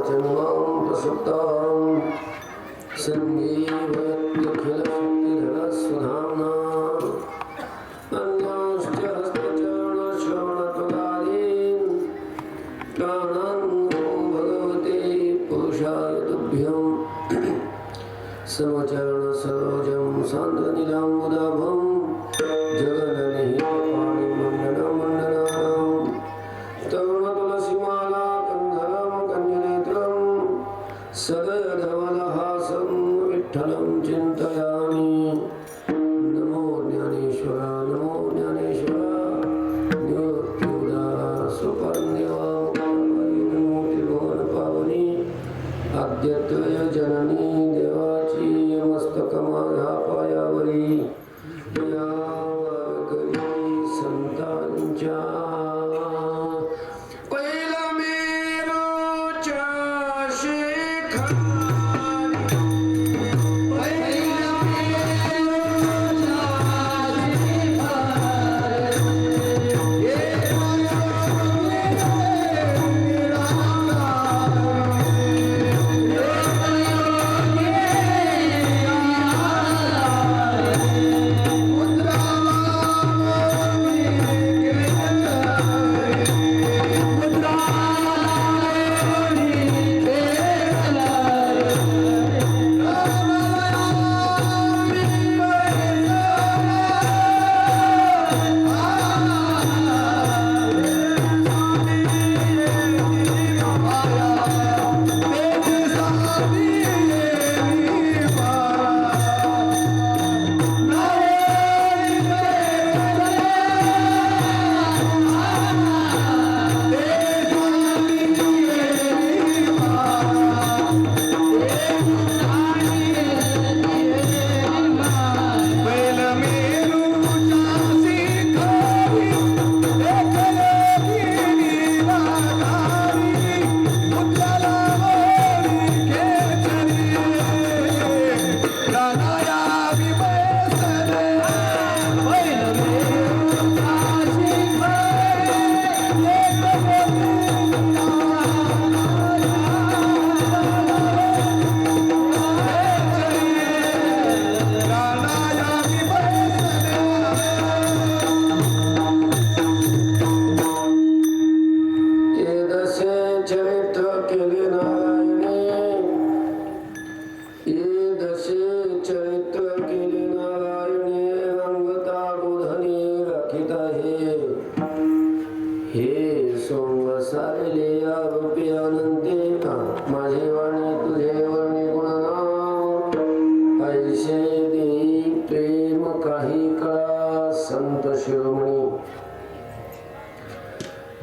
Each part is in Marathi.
जन्मं प्रसुप्तं सञ्जीवयत्यखिलशक्तिधरस्वधाम्ना अन्यांश्च हस्तचरणश्रवणत्वगादीन् प्राणान् नमो भगवते पुरुषाय तुभ्यं समचरणसरोजं सान्द्रनीलाम्बुदाभं जगन्निहितपाणिमण्डनं तरुणतुलसीमालाकन्धरं कन्यनेत्रं सदयधवलहासं विठ्ठलं चिन्तयामि। नमो ज्ञानेश्वर नमो ज्ञानेश्वर नित्युदासुपर्ण्यमूर्तिभुवनपावनी आद्यत्वय जननी देवाची मस्तकमाधा पायावरी संतांच्या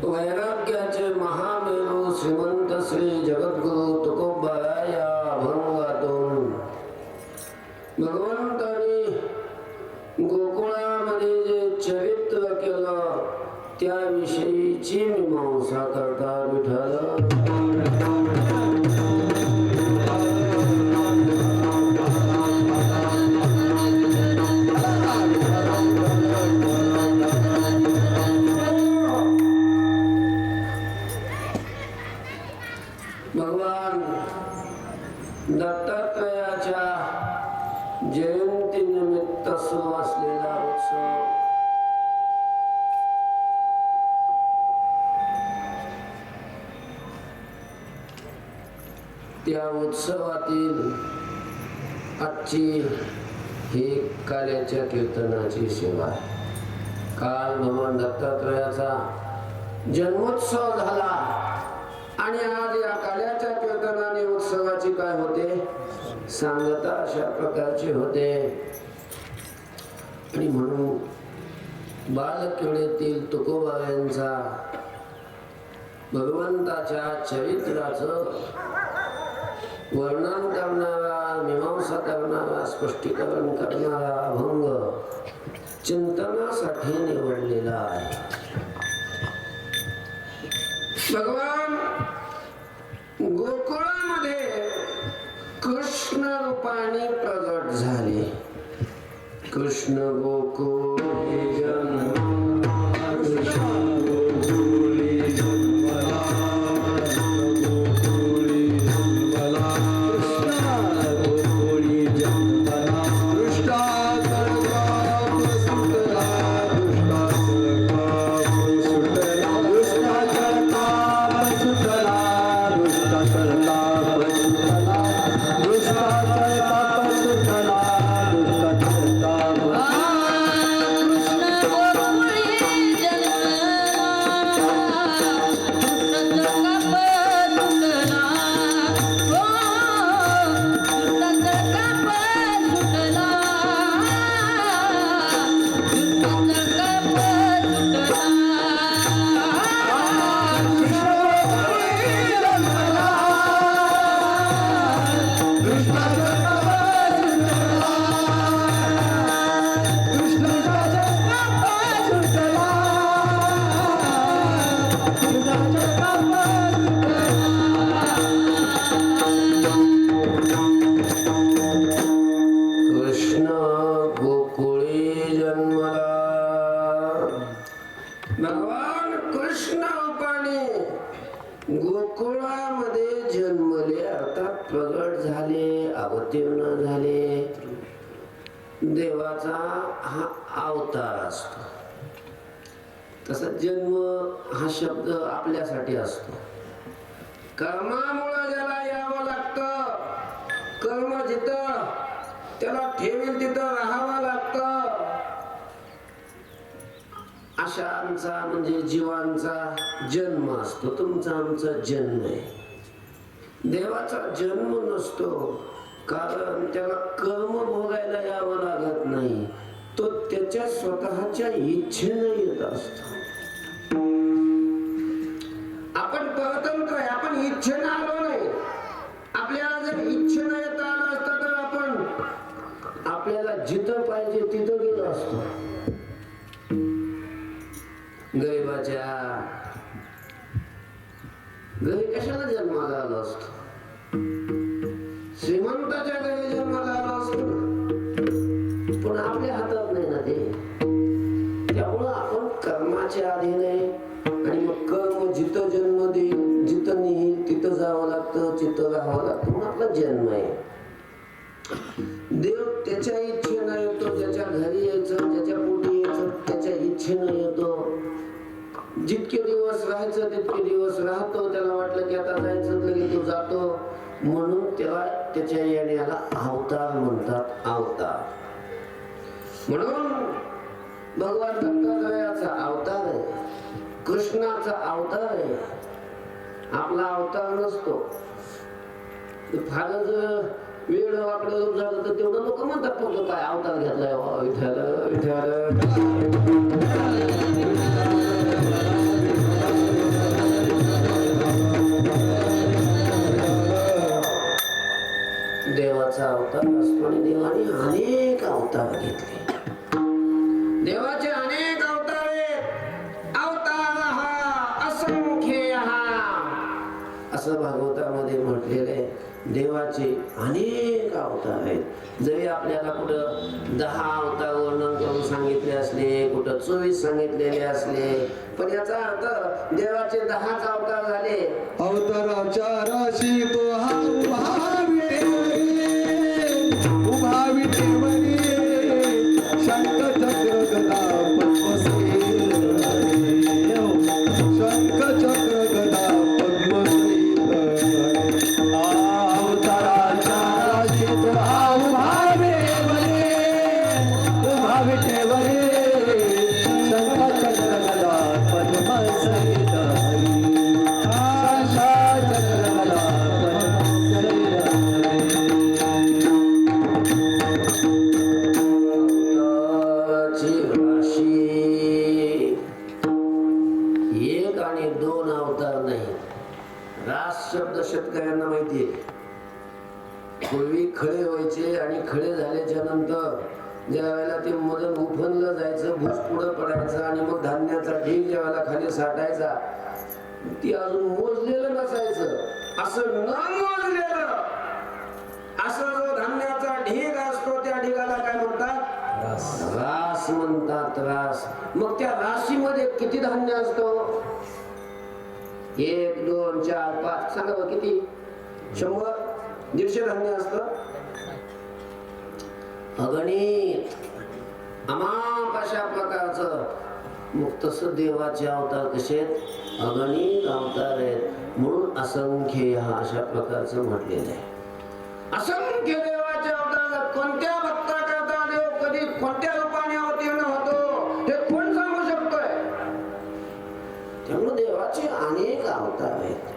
वैराग्याचे महामेरू श्रीमंत श्री जगद्गुरु तुकोबाया अभंगातून भगवंतानी गोकुळामध्ये जे चरित्र केलं त्याविषयीची मीमांसा करता विठ्ठल। भगवान दत्तात्रयाच्या जयंतीनिमित्त सुरू असलेला उत्सव त्या उत्सवातील आजची ही काल्याच्या कीर्तनाची सेवा। काल भगवान दत्तात्रयाचा जन्मोत्सव झाला आणि आज या काल्याच्या कीर्तनाने उत्सवाची काय होते सांगता अशा प्रकारचे होते। आणि म्हणून बालकिवळीतील तुकोबायांचा भगवंताच्या चरित्राचं वर्णन करणारा मीमांसा करणारा स्पष्टीकरण करणारा अभंग चिंतनासाठी निवडलेला आहे। भगवान गोकुळामध्ये कृष्ण रूपाने प्रगट झाले। कृष्ण गोकुळे जन्म कृष्ण गोकुळे जन्मला गोकुळे कृष्ण गोकुळी जन्मला. भगवान कृष्ण रूपाने गोकुळामध्ये जन्मले, अर्थात प्रगट झाले, अवतीर्ण झाले. देवाचा हा अवतार असतो. तसा जन्म हा शब्द आपल्यासाठी असतो. कर्मामुळे ज्याला यावं लागतं, कर्म जिथं त्याला ठेवील तिथं राहावं लागतं. अशांचा म्हणजे जीवांचा जन्म असतो. तुमचा आमचा जन्म आहे. देवाचा जन्म नसतो, कारण त्याला कर्म भोगायला यावं लागत नाही. तो त्याच्या स्वतःच्या इच्छेने येत असतो. आपण परतंत्र आहे, आपण इच्छेने आलो नाही. आपल्याला जर इच्छेने येता आलं असतं तर आपण आपल्याला जिथं पाहिजे तिथं गेलो असतो. गरिबाच्या घरी कशाला जन्माला आलो असतो? श्रीमंताच्या घरी जन्माला आलो असतो, पण आपल्या हातात नाही ना ते. त्यामुळं आपण कर्माच्या अधीन आहे. आणि मग कर्म जिथं जन्म देईल, जिथं नेईल तिथं जावं लागतं, तिथं राहावं लागतं. म्हणून आपला जन्म आहे. देव त्याच्या इच्छेनं येतो. ज्याच्या घरी यायचं, ज्याच्या पोटी यायचं, त्याच्या इच्छेनं येतो. जितके दिवस राहायचं तितके दिवस राहतो. त्याला वाटलं की आता जायचं, लगेच तो जातो. म्हणून त्याला त्याच्या येण्याला अवतार म्हणतात. अवतार म्हणून भगवान दत्तात्रयाचा अवतार आहे, कृष्णाचा अवतार आहे. आपला अवतार नसतो. फारच वेळ वाकडं रूप झालं तर तेवढं लोक म्हणतात फक्त काय अवतार घेतलाय विठ्ठल विठ्ठल. देवाचा अवतार असतो आणि देवाने अनेक अवतार घेतले. देवाचे अनेक अवतार आहेत. अवतार हा असंख्य असं भागवतामध्ये म्हटलेलं आहे. देवाचे अनेक अवतार आहेत. जरी आपल्याला कुठं 10 अवतार वर्णन करून सांगितले असले, कुठं 24 सांगितलेले असले, पण याचा अर्थ देवाचे 10च अवतार झाले. अवताराच्या राशी तो हा उभा विटेवरी शंख चक्र गदा पद्मश्री, शंख चक्र गदा पद्मश्री. अवताराच्या राशी तो हा उभा विटेवरी शंख चक्र गदा पद्मश्री. शब्द शेतकऱ्यांना माहितीये. पूर्वी खळे व्हायचे आणि खळे झाल्याच्या नंतर ज्या वेळेला ते मधून उफणलं जायचं, भूस पुढं पडायचं आणि मग धान्याचा ढीग ज्या वेळेला खाली साठायचा, ती अजून मोजलेलं नसायचं. असं न मोजलेलं असं जो धान्याचा ढीग असतो त्या ढिगाला काय म्हणतात? रास म्हणतात. रास. मग त्या राशीमध्ये किती धान्य असतो? 1 2 4 5 सांगा बघ किती? 100 150 धान्य असत. अगणित अमाप अशा प्रकारचं. मग तसं देवाचे अवतार कसे आहेत? अगणित अवतार आहेत म्हणून असंख्य हा अशा प्रकारचं म्हटलेलं आहे. असंख्य देवाचे अवतार कोणत्या भक्ता करता देव कधी कोणत्या रूपाने अवतीर्ण होतो हे कोण सांगू शकतोय. त्यामुळे देवाचे अनेक अवतार आहेत.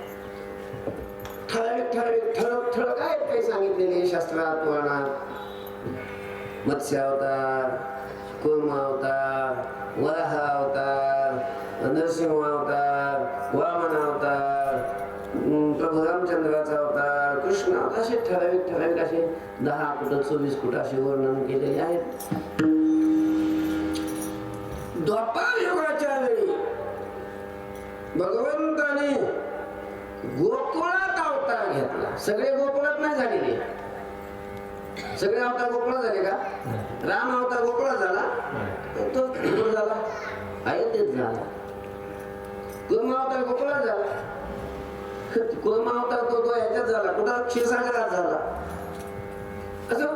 ठळक ठळक ठळक ठळक आहेत काही सांगितलेले शास्त्रात पुराणात. मत्स्य अवतार, कूर्म अवतार, वराह अवतार, नरसिंह अवतार, वामन अवतार, प्रभू रामचंद्राचा अवतार, कृष्ण अवतार, असे ठराविक ठराविक असे 10 कुठं 24 कुठं असे वर्णन केलेले आहेत. द्वापार युगाच्या वेळी भगवंताने गोकुळात अवतार घेतला. सगळे गोकुळात नाही झालेले. सगळे अवतार गोकुळात झाले का? राम अवतार गोकुळात झाला, तो गोकुळ झाला, अयोध्येत झाला. कुर्म अवतार गोकुळात झाला, कुर्म अवतार तो ह्याच्यात झाला, कुठं क्षीरसागरात झाला. असं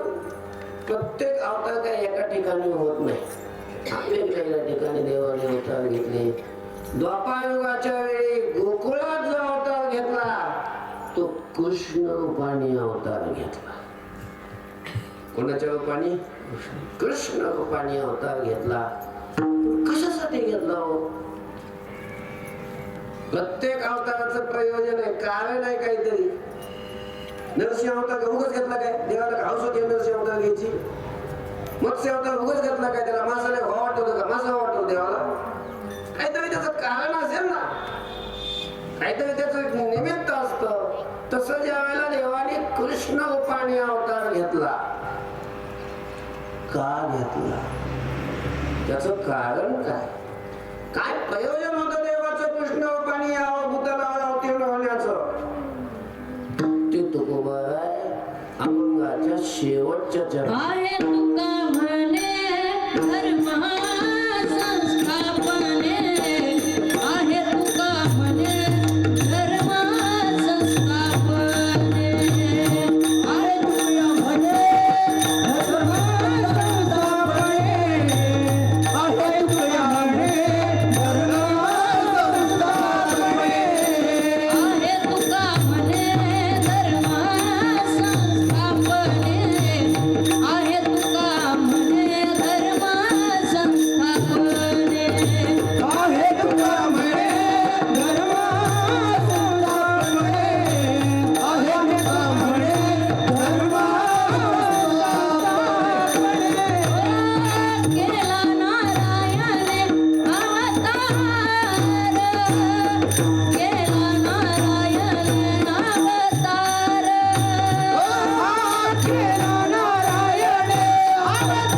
प्रत्येक अवतार काही एका ठिकाणी होत नाही. वेगवेगळ्या ठिकाणी देवाने अवतार घेतले. द्वापार युगाच्या वेळी गोकुळात जो अवतार घेतला तो कृष्ण रूपाने अवतार घेतला. कोणाच्या रूपाने? कृष्ण रूपाने अवतार घेतला. कशासाठी घेतला हो? प्रत्येक अवताराचं प्रयोजन आहे, कारण आहे काहीतरी. नरसिंह अवतार उगाच घेतला काय? देवाला हाऊस होती नरसिंह अवतार घ्यायची. मत्स्य अवतार उगाच घेतला काय? त्याला मासाला वाटतो का? मासा वाटतो देवाला? काहीतरी त्याचं कारण असेल ना, काहीतरी त्याचं निमित्त असतं. तसं ज्या वेळेला देवाने कृष्ण रूपाने अवतार घेतला, का घेतला? त्याचं कारण काय? काय प्रयोजन होतं देवाचं कृष्ण रूपाने भूतलावर अवतीर्ण होण्याचं? ते तुकोबा आहे अभंगाच्या शेवटच्या चरणात. आहे तुका म्हणे धर्म संस्थापने, आहे तुका म्हणे धर्म संस्थापने, आहे तुया म्हणे धर्म संस्थापने, आहे तुया म्हणे धर्म संस्थापने, आहे तुका म्हणे धर्म संस्थापने, आहे तुका म्हणे धर्म संस्थापने, आहे तुका म्हणे धर्म संस्थापने, आहे तुका म्हणे धर्म संस्थापने. केला नारायणे अवतार, केला नारायणे अवतार, केला नारायणे अवतार, केला नारायणे अवतार, केला नारायणे अवतार, केला नारायणे अवतार, केला नारायणे अवतार,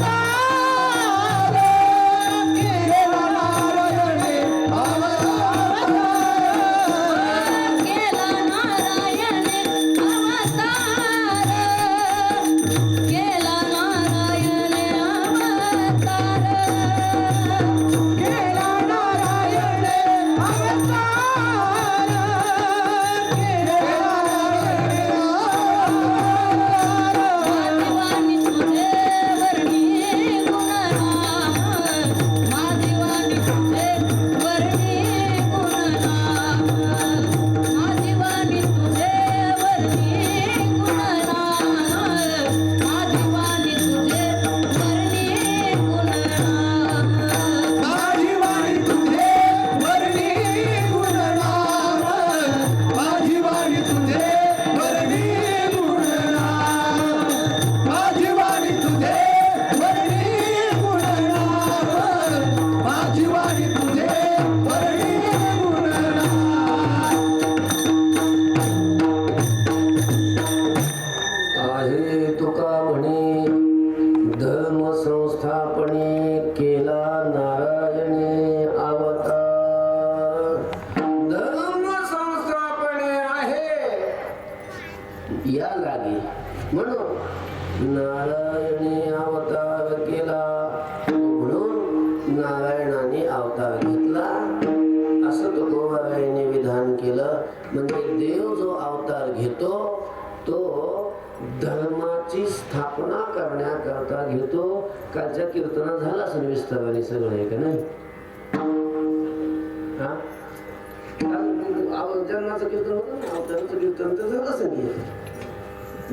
मादिवानी तुझे वर्णी गुणनाम, मादिवानी तुझे वर्णी गुणनाम, मादिवानी तुझे वर्णी गुणनाम, मादिवानी तुझे वर्णी गुणनाम, माझी वाणी तुझे वर्णी गुणनाम, माझी वाणी तुझे वर्णी गुणनाम, माझी वाणी तुझे वर्णी गुणनाम, माझी वाणी तुझे वर्णी गुणनाम. आहे तुका म्हणे धर्म संस्थापने, केला नारायणे अवतार. धर्म संस्थापने आहे या लागी म्हणून नारायणी अवतार केला, म्हणून नारायणाने अवतार घेतला असं तुकोबारायाने विधान केलं. म्हणजे देव जो अवतार घेतो तो धर्माची स्थापना करण्याकरता घेतो. कालच्या कीर्तना झाला असेल विस्ताराने सगळं, आहे का नाही? हा? अवताराचं कीर्तन होतं ना, अवताराचं कीर्तन तर झालं संगीत.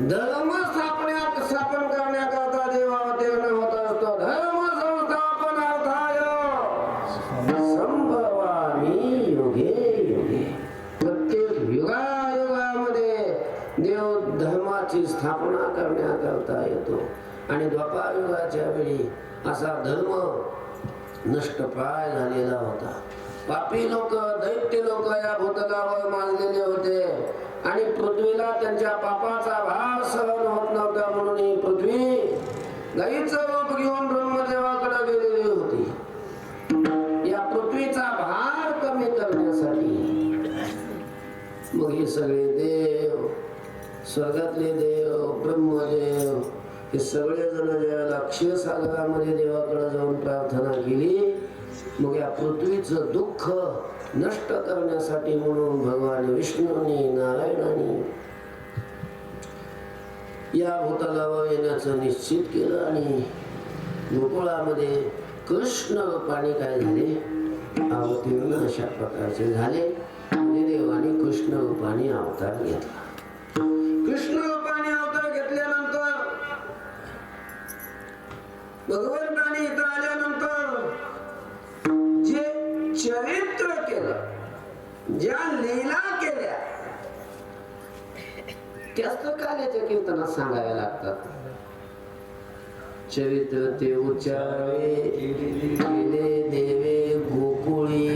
धर्म स्थापन करण्याकरता देवावतीर्ण होत असतो. धर्म संस्थापनार्थाय संभवामी युगे युगे. प्रत्येक युगायुगामध्ये देव धर्माची स्थापना करण्याकरता येतो. आणि द्वापार युगाच्या वेळी असा धर्म नष्टप्राय झालेला होता. पापी लोक, दैत्य लोक या भूतलावर मानलेले होते आणि पृथ्वीला त्यांच्या पापाचा भार सहन होत नव्हता. म्हणून ही पृथ्वी गाईचं रूप घेऊन ब्रह्मदेवाकडे गेलेली होती. या पृथ्वीचा भार कमी करण्यासाठी मग हे सगळे देव, स्वर्गातले देव, ब्रह्मदेव, हे सगळे जण ज्यावेळेला क्षीरसागरामध्ये देवाकडे जाऊन प्रार्थना केली, मग या पृथ्वीचं दुःख नष्ट करण्यासाठी म्हणून भगवान विष्णूंनी, नारायणाने या भूतलावर येण्याचं निश्चित केलं. आणि गोकुळामध्ये कृष्ण रूपाने काय झाले, अवतीर्ण अशा प्रकारचे झाले. म्हणजे देवाने कृष्ण रूपाने अवतार घेतला. कृष्ण रूपाने अवतार घेतल्यानंतर भगवंताने इथं आल्यानंतर जे चरित्र केलं, ज्या लीला केल्या, त्याच काल्याच्या कीर्तनात सांगाव्या लागतात. चरित्र ते उच्चारे केले देवे गोकुळी.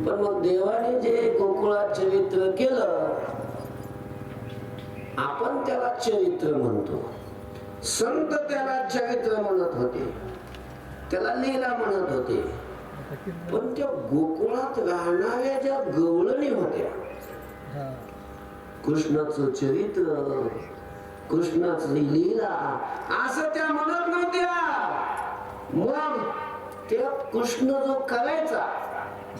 पण मग देवाने जे गोकुळात चरित्र केलं, आपण त्याला चरित्र म्हणतो. संत त्याला चरित्र म्हणत होते, त्याला लीला म्हणत होते. पण त्या गोकुळात राहणाऱ्या ज्या गवळणी होत्या, कृष्णाचं चरित्र, कृष्णाची लीला असं त्या म्हणत नव्हत्या. मग त्या कृष्ण जो करायचा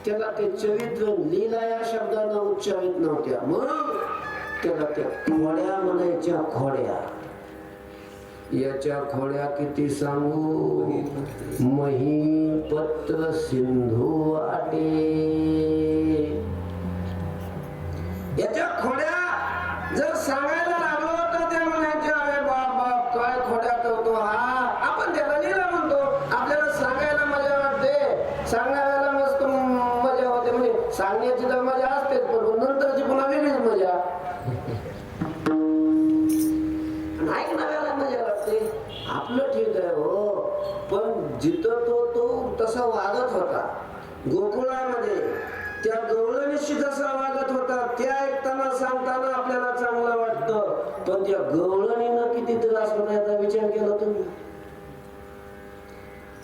त्याला ते चरित्र लीला या शब्दानं उच्चारित नव्हत्या. मग त्याला त्या खोड्या म्हणायच्या. खोड्या, याच्या खोड्या किती सांगू, मही पत्र सिंधू वाटे. याच्या खोड्या जर सांगायला लागलो तर त्या म्हणायच्या, अरे बाप बाप काय खोड्या करतो हा. आपण त्याला लीला म्हणतो. आपल्याला सांगायला मजा वाटते, सांगायला मस्त मजा होते. म्हणजे सांगण्याची तर मजा असतेच, पण नंतरची पुन्हा वेगळीच मजा. ऐकणाऱ्याला मजा वाटते. आपलं ठीक आहे हो, पण जिथं तो तसा वागत होता गोकुळामध्ये, त्या गवळणीशी जसा वागत होता, त्या ऐकताना सांगताना आपल्याला चांगलं वाटतं. पण त्या गवळणीनं किती त्रास होता याचा विचार केला तुम्ही?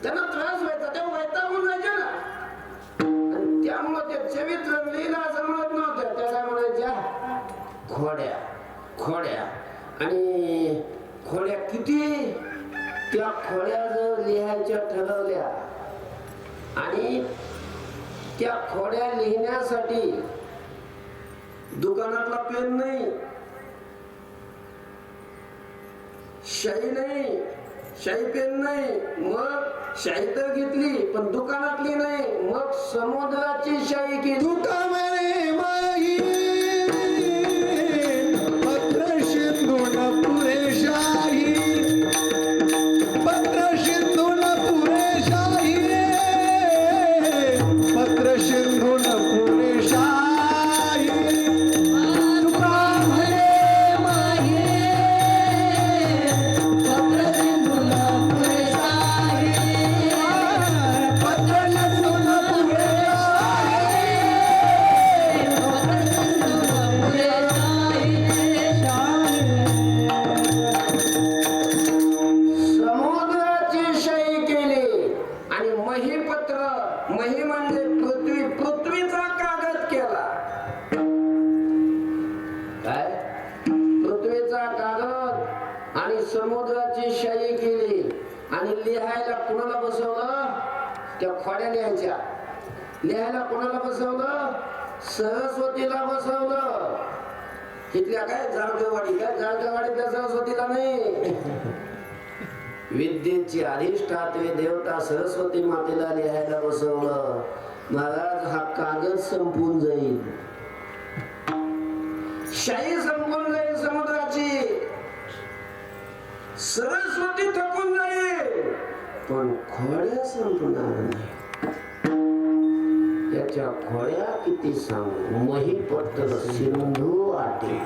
त्यांना त्रास व्हायचा, तेव्हा वैतागून जायचे ना. आणि त्यामुळे त्या चरित्र लीला जमत नव्हत्या. त्या काय म्हणायच्या, खोड्या खोड्या. आणि खोड्या किती, त्या खोड्या जर लिहायच्या ठरवल्या आणि त्या खोड्या लिहिण्यासाठी दुकानातला पेन नाही, शाई नाही, शाई पेन नाही. मग शाई तर घेतली पण दुकानातली नाही. मग समुद्राची शाई केली. तुकामणे माही पत्र सिंधून पुरे शाही, पत्र सिंधून पुरे शाही, पत्र सिंधून पुरे शाही. तुकामणे माही पत्र सिंधून पुरे शाही, पत्र सिंधून पुरे समुद्राची शाई केली आणि महीपत्र, मही म्हणजे पृथ्वी, पृथ्वीचा कागद केला. काय, पृथ्वीचा कागद आणि समुद्राची शाई केली. आणि लिहायला कुणाला बसवलं, त्या खोड्या लिहायच्या. लिहायला कुणाला बसवलं, सरस्वतीला बसवलं. इथल्या काय जाळगवाडी, काय जाळगवाडीतल्या सरस्वतीला नाही, विद्येची अधिष्ठात्री देवता सरस्वती मातेला लिहायला बसवलं. महाराज हा कागद संपून जाईल, शाही संपून जाईल समुद्राची, सरस्वती थकून जाईल, पण खोड्या संपणार नाही. त्याच्या खोड्या किती सांगू, महीपत्र सिंधू आटे,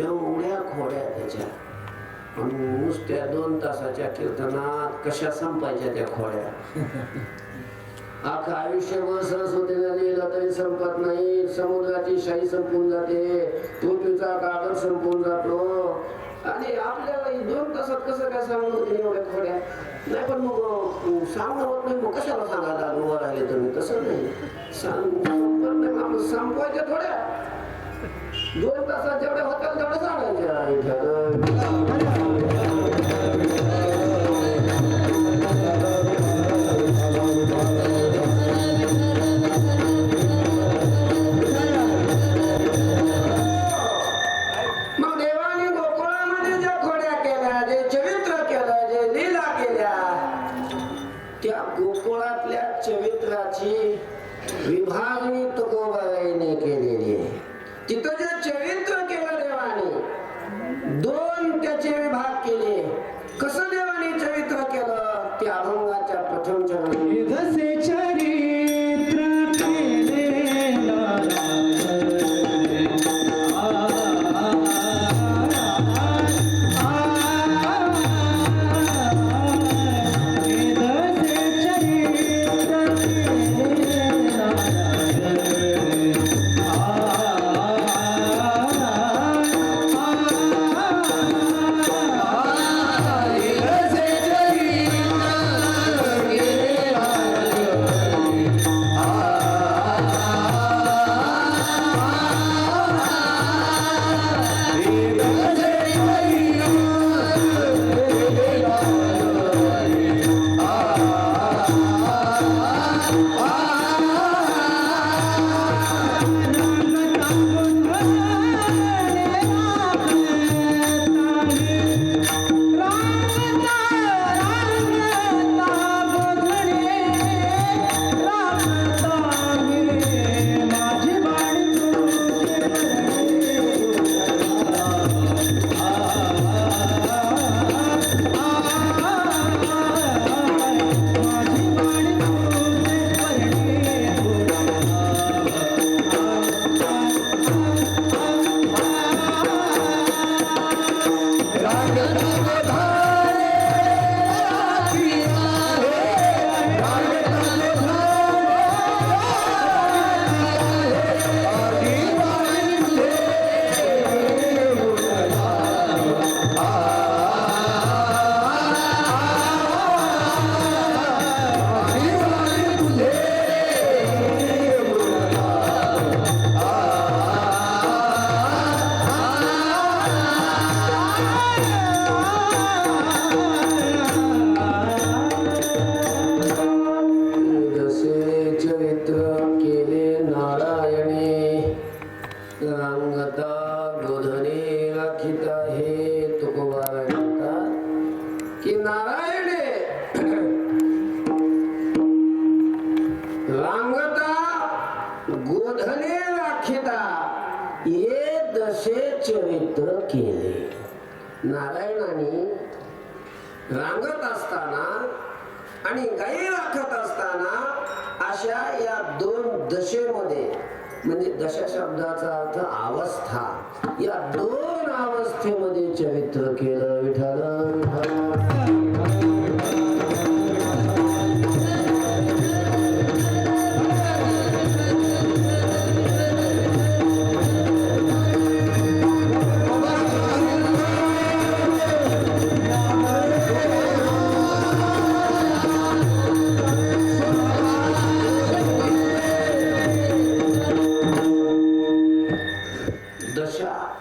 एवढ्या खोड्या त्याच्या. पण नुसत्या 2 तासाच्या कीर्तनात कशा संपायच्या त्या खोड्या. अख्खा आयुष्यभर सरस्वतीला लिहिलं तरी संपत नाही. समुद्राची शाही संपून जाते, पृथ्वीचा कागद संपून जातो, आणि आपल्याला 2 तासात कसं काय सांगणं होते एवढ्या खोड्या. नाही पण मग सांगणं होत नाही, मग कशाला सांगायला उभं राहिले तुम्ही. तसं नाही, आपण संपवायच्या थोड्या. 2 तासात जेवढ्या होत्या तेवढ्या सांगायच्या. विभागणी तुकोबाईने केलेली आहे. तिथं जे चरित्र केलं देवाने, 2 त्याचे विभाग केले. कसं देवाने चरित्र केलं ते अभंगाच्या प्रथम चरणी. जसे चरित्र केले लाला नारायणाने रांगत असताना आणि गाई राखत असताना अशा या 2 दशेमध्ये, म्हणजे दशा शब्दाचा अर्थ अवस्था, या 2 अवस्थेमध्ये चरित्र केलं विठ्ठल.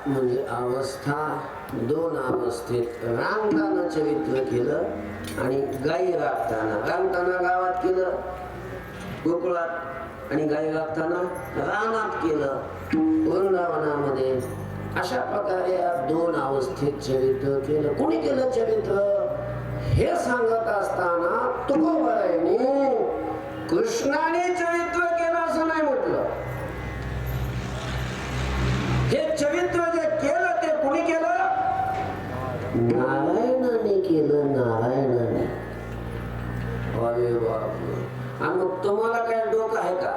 म्हणजे अवस्था, 2 अवस्थेत रांगताना चरित्र केलं आणि गाई राखताना. रांगताना गावात केलं गोकुळात, आणि गाई राखताना रानात केलं वृंदावनामध्ये. अशा प्रकारे या 2 अवस्थेत चरित्र केलं. कोणी केलं चरित्र हे सांगत असताना तुकोबारायने कृष्णाने चरित्र केलं असं नाही म्हटलं. हे चरित्र जे केलं ते कोणी केलं? नारायणाने केलं, नारायणाने. अरे बाप. आणि मग तुम्हाला काय डोकं आहे का?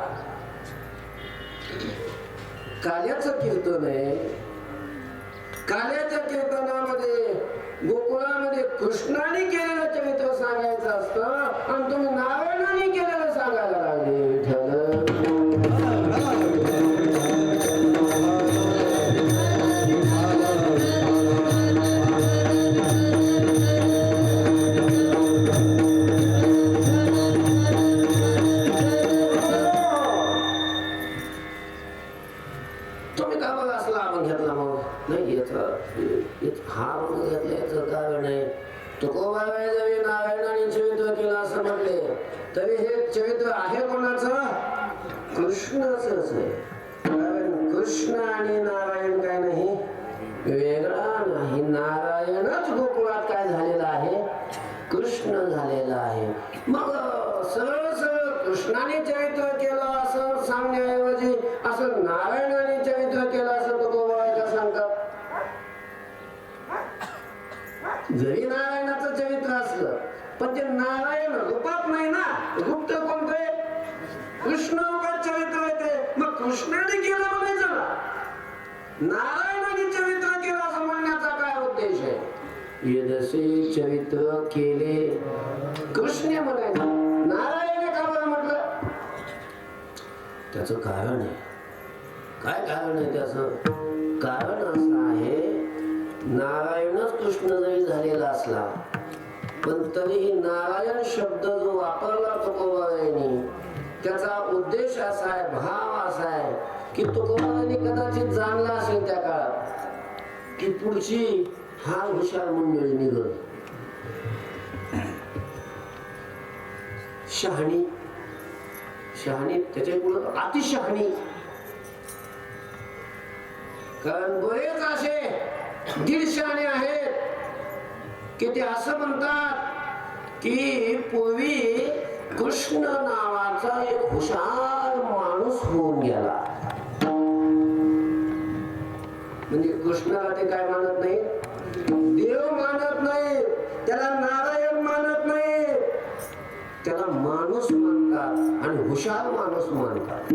काल्याचं कीर्तन आहे. काल्याच्या कीर्तनामध्ये गोकुळामध्ये कृष्णाने केलेलं चरित्र सांगायचं असतं आणि तुम्ही नारायणाने केलेलं सांगायला लागले. विठ्ठल हा म्हणून घेतलं याचं कारण आहे. तुकोबाबाई नारायणाने चरित्र केलं असं म्हटले तरी हे चरित्र आहे कोणाचं? कृष्णाचंच आहे. कारण कृष्ण आणि नारायण काय नाही वेगळा नाही. नारायणच गोकुळात काय झालेला आहे? कृष्ण झालेला आहे. मग सरळ सरळ कृष्णाने चरित्र केलं असं सांगण्याऐवजी असं नारायणाने चरित्र केलं असं तुकोबाबाई सांगतात. जरी नारायणाचं चरित्र असलं पण ते नारायण रूपात नाही ना. गुप्त कोणते? कृष्ण रूपात चरित्र येते. मग कृष्णाने केलं म्हणायचं ना, नारायणाने चरित्र केलं असं म्हणण्याचा काय उद्देश आहे? यदसे चरित्र केले कृष्ण म्हणायचं, नारायण का बरं म्हटलं? त्याचं कारण आहे. काय कारण आहे त्याचं? कारण असं आहे, नारायणच कृष्ण जरी झालेला असला पण तरीही नारायण शब्द जो वापरला तुकोबाबाईंनी त्याचा उद्देश असा आहे, भाव असा आहे की तुकोबाबाईंनी कदाचित जाणला असेल त्या काळात की पुढची हा हुशार मंडळी निघत, शहाणी शहाणी त्याच्या पुढे अतिशहाणी. कारण बरेच असे दीडशाने आहेत की ते असं म्हणतात की पूर्वी कृष्ण नावाचा एक हुशार माणूस होऊन गेला. म्हणजे कृष्णाला ते काय मानत नाही? देव मानत नाही, त्याला नारायण मानत नाही, त्याला माणूस मानतात आणि हुशार माणूस मानतात.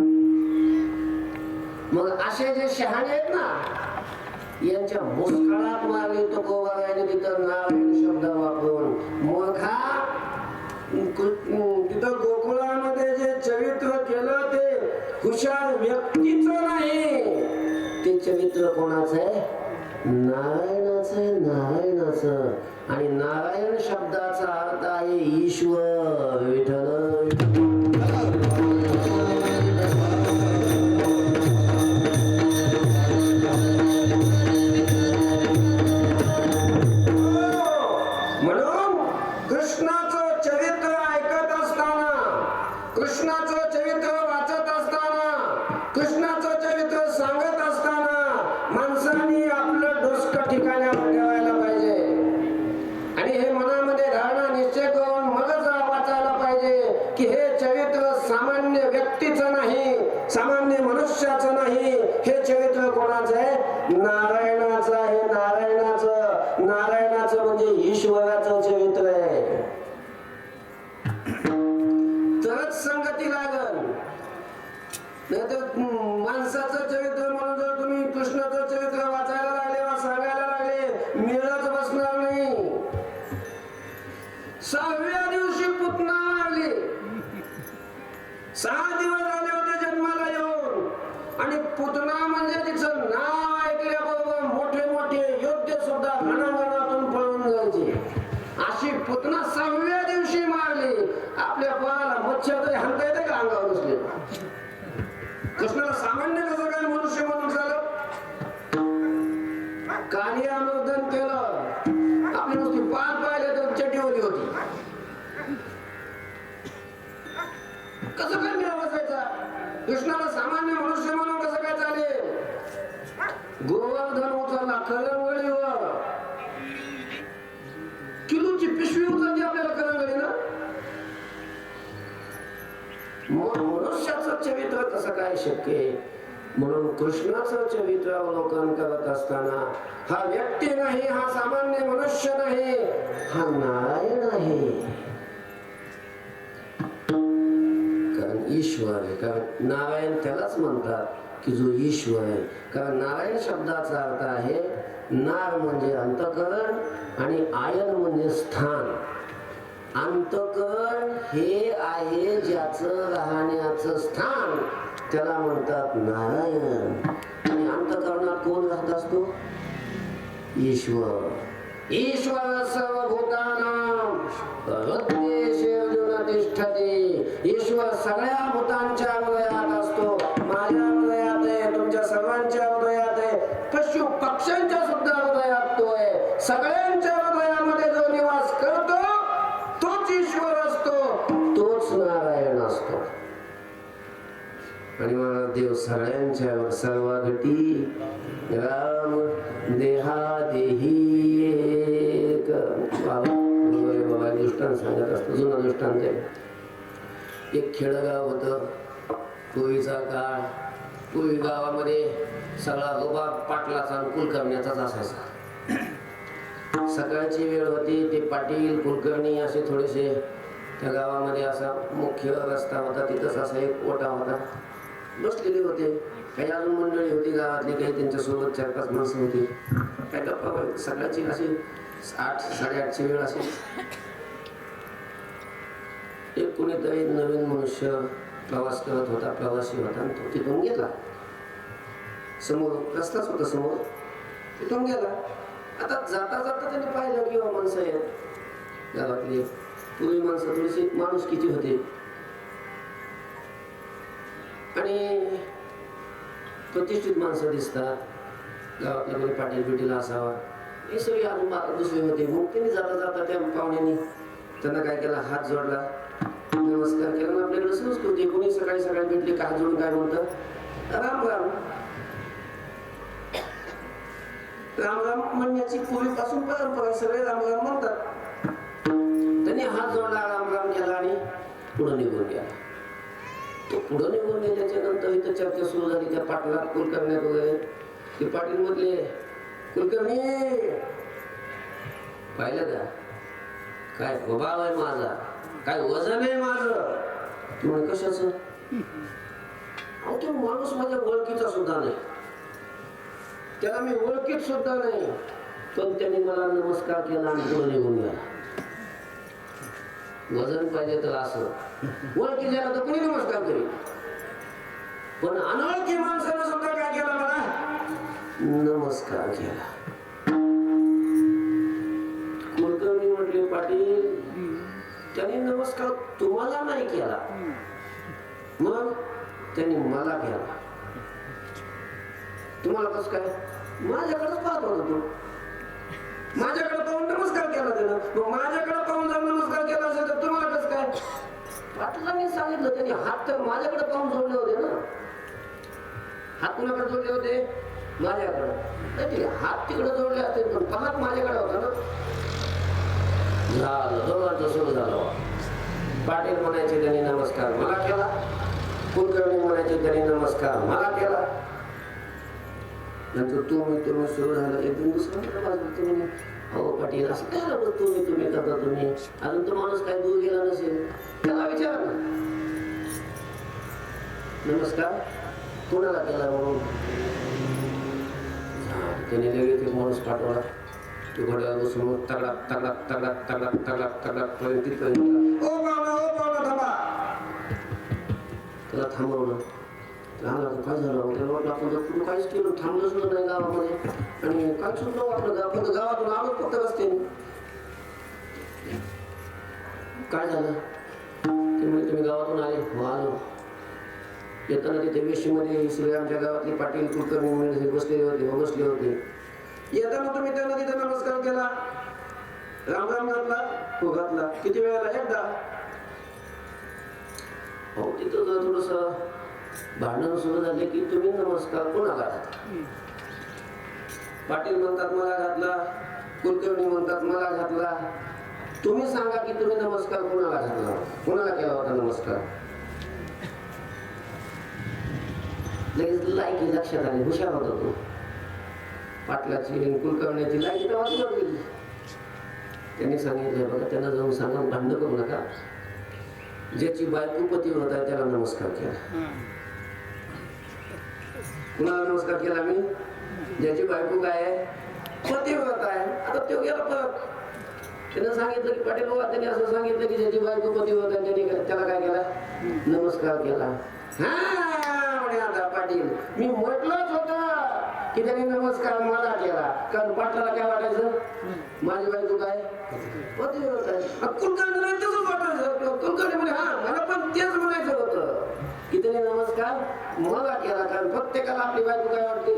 मग असे जे शहाणे आहेत ना यांच्या मुस्कळात मारले तुकोबाबाईने तिथं नारायण शब्द वापरून. मग हा तिथं गोकुळामध्ये जे चरित्र केलं ते हुशार व्यक्तीच नाही, ते चरित्र कोणाचं आहे? नारायणाचं आहे, नारायणाचं. आणि नारायण शब्दाचा अर्थ आहे ईश्वर. विठ्ठल कृष्णाचं चरित्र वाचत असताना, कृष्णाचं चरित्र सांगत असताना माणसांनी आपलं डोसकं ठिकाणावर ठेवायला पाहिजे आणि हे मनामध्ये धारणा निश्चय करून मगच वाचायला पाहिजे की हे चरित्र सामान्य व्यक्तीचं नाही, सामान्य मनुष्याचं नाही, हे चरित्र कोणाचं आहे? नारायणाचं आहे. नारायणाचं. नारायणाचं म्हणजे ईश्वराचं चरित्र आहे. तरच संगती लागल. नाहीतर माणसाचं चरित्र म्हणून जर तुम्ही कृष्णाचं चरित्र वाचायला लागले वा सांगायला लागले मिळत बसणार नाही. 6व्या दिवशी पुतना मारली. 6 दिवस झाले होते जन्माला येऊन आणि पुतना म्हणजे तिचं नाव ऐकल्याबरोबर मोठे मोठे योद्धे सुद्धा रणांगणातून पळून जायचे. अशी पुतना 6व्या दिवशी मारली. आपल्या पोराला मच्छर तरी हाणता येते का अंगावर बसले? कृष्णाला सामान्य कसं काय मनुष्य म्हणून झालं? कानी अनुदन केलं. आपली नुसती पाच पाहिले तर चटीवली होती. कसं काय मिळा बसायचा? कृष्णाला सामान्य मनुष्य म्हणून कसं काय चालेल? गोवर्धन उचलला कलंगडीवर. किलोची पिशवी उचलली आपल्याला कलंगडी ना. मग मनुष्याचं चरित्र कसं काय शक्य आहे? म्हणून कृष्णाचं चरित्र अवलोकन करत असताना हा व्यक्ती नाही, हा सामान्य मनुष्य नाही, हा नारायण आहे. कारण ईश्वर आहे. कारण नारायण त्यालाच म्हणतात की जो ईश्वर आहे. कारण नारायण शब्दाचा अर्थ आहे नार म्हणजे अंतःकरण आणि आयन म्हणजे स्थान. अंतःकरण हे आहे ज्याचं राहण्याचं स्थान, त्याला म्हणतात नारायण. आणि अंतःकरणात कोण राहत असतो? ईश्वर. ईश्वर सर्वभूतानां हृदयेषु अर्जुन तिष्ठति. ईश्वर सगळ्या भूतांच्या हृदयात असतो. माझ्या हृदयात आहे, तुमच्या सर्वांच्या हृदयात आहे, पशु पक्ष्यांच्या सुद्धा हृदयात तो आहे. सगळ्यांच्या हृदयामध्ये जो निवास करतो तोच ईश्वर असतो, तोच नारायण असतो. आणि मला देव सगळ्यांच्या सर्वागती राम देहादेही एक. बाबा दृष्टांत सांगत असतो, जुना दृष्टांत आहे. एक खेडगाव होतं, पूर्वीचा काळ. पूर्वी गावामध्ये सगळा रुबाब पाटलाचा कुलकर्ण्याचाच असायचा. सकाळची वेळ होती, ते पाटील कुलकर्णी असे थोडेसे त्या गावामध्ये असा मुख्य रस्ता होता, तिथंच असा एक ओटा होता, बसलेले होते. काही अजून मंडळी होती गावातली, काही त्यांच्या सोबत 4-5 माणसं होती. काय गप्पा, सकाळची अशी 8-8:30ची वेळ असेल. एक कुणीतरी नवीन मनुष्य प्रवास करत होता, प्रवासी होता, आणि तो तिथून गेला. समोर रस्ताच होता, समोर तिथून गेला. आता जाता जाता त्यांनी पाहिलं की माणसं आहेत गावातली. पूर्वी माणसं थोडीशी माणूस किती होते आणि प्रतिष्ठित माणसं दिसतात. गावातल्या कोणी पाटील बिटीला असावा, हे सगळी अजून दुसरे होते. मग त्यांनी जाता जाता त्या पाहुण्यांनी त्यांना काय केला, हात जोडला, नमस्कार केला. आपल्याकडे संस्कृती, कोणी सकाळी सकाळी भेटले का हात जोडून काय म्हणतं, राम राम. राम राम म्हणण्याची पूर्वीपासून परंपरा, सगळे राम राम म्हणतात. त्यांनी हात जोडला, राम राम केला आणि पुढे निघून गेला. तो पुढे निघून गेल्याच्या नंतर इथं चर्चा सुरू झाली त्या पाटला कुलकर्ण्यात वगैरे. ते पाटील म्हटले, कुलकर्णी पाहिलं का, काय स्वभाव आहे माझा, काय वजन आहे माझं. तुम्हाला कशाचं? अहो तो माणूस माझ्या ओळखीचा सुद्धा नाही, त्याला मी ओळखीत सुद्धा नाही, पण त्यांनी मला नमस्कार केला आणि पुढे निघून गेला. वजन पाहिजे तर असं, ओळखी झाला तर कुणी नमस्कार करेल, पण अनोळखी माणसानं सुद्धा काय केला, मला नमस्कार केला. कुलकर्णी म्हटले, पाटील त्यांनी नमस्कार तुम्हाला नाही केला, मग त्यांनी मला केला. तुम्हाला कसं काय? माझ्याकडेच पाहत होता तू, माझ्याकडे पाहून नमस्कार केला त्यानं, मग माझ्याकडे पाहून जर नमस्कार केला असेल तर तुम्हाला कसं काय? पाटलांनी सांगितलं, त्यांनी हात तर माझ्याकडे पाहून जोडले होते ना. हात कुणाकडे जोडले होते? माझ्याकडे. हात तिकडे जोडले असते पण पाहत माझ्याकडे होता ना. झालं, दोघांचं सुरू झालं. पाटील म्हणायचे त्यांनी नमस्कार मला केला, कुलकर्णी म्हणायचे त्यांनी नमस्कार मला केला. नंतर तुम्ही सुरू झालं. एक दिन दुसरा तुम्ही, अहो पाटील असं काय झालं, तुम्ही करता, तुम्ही अजून तो माणूस काय दूर गेला नसेल, त्याला विचार ना नमस्कार कोणाला केला म्हणून. त्याने लगेच एक माणूस पाठवला, तो घड्याला बसून तगडात तगडात तगडात तगडात तगडात तगडात पर्यंत तिथपर्यंत, ओ पाहुणा थांबा. त्याला थांबवलं. काय झालं, त्याला वाटलं आपण जर काहीच केलं, थांबलं सुद्धा नाही गावामध्ये, आणि काय सुद्धा वाटलं आपण गावातून आलोच फक्त रस्त्याने. काय झालं ते म्हणजे, तुम्ही गावातून आले? हो आलो. येताना तिथे वेशीमध्ये सगळे आमच्या गावातले पाटील कुलकर्णी म्हणजे बसले होते. येताना तुम्ही त्यांना तिथे नमस्कार केला, राम राम घातला, हो घातला. किती वेळाला? एकदा. हो तिथं जर थोडस भांडण सुरू झाले की तुम्ही नमस्कार कोणाला घातला? पाटील म्हणतात मला घातला, कुलकर्णी म्हणतात मला घातला. तुम्ही सांगा की तुम्ही नमस्कार कोणाला घातला, कोणाला केला होता नमस्कार? लगेच लायकी लक्षात आली, हुशार होता तो. पाटलाची कुलकर्ण्याची लायकी तेव्हा गेली. त्यांनी सांगितलं बघा, त्यांना जाऊन सांगा भांडण करू नका, ज्याची बायको पतिव्रता आहे त्याला नमस्कार केला. कुणाला नमस्कार केला मी? ज्याची बायको काय आहे? पतिव्रता आहे. आता तो गेला परत, त्यानं सांगितलं की पाटील बाबा त्यांनी असं सांगितलं की ज्याची बायको पतिव्रता आहे त्याने त्याला काय केला? नमस्कार केला. हा म्हणे आता पाटील, मी म्हटलंच होतं की त्यांनी नमस्कार मला केला, कारण पाटलाला काय वाटायचं? माझी बायको काय पतिव्रता आहे. कुलकर्णी नाही तसंच वाटायचं. कुलकर्णी म्हणे हा मला पण तेच म्हणायचं होतं की त्यांनी नमस्कार मला केला, कारण प्रत्येकाला आपली बायको काय वाटते?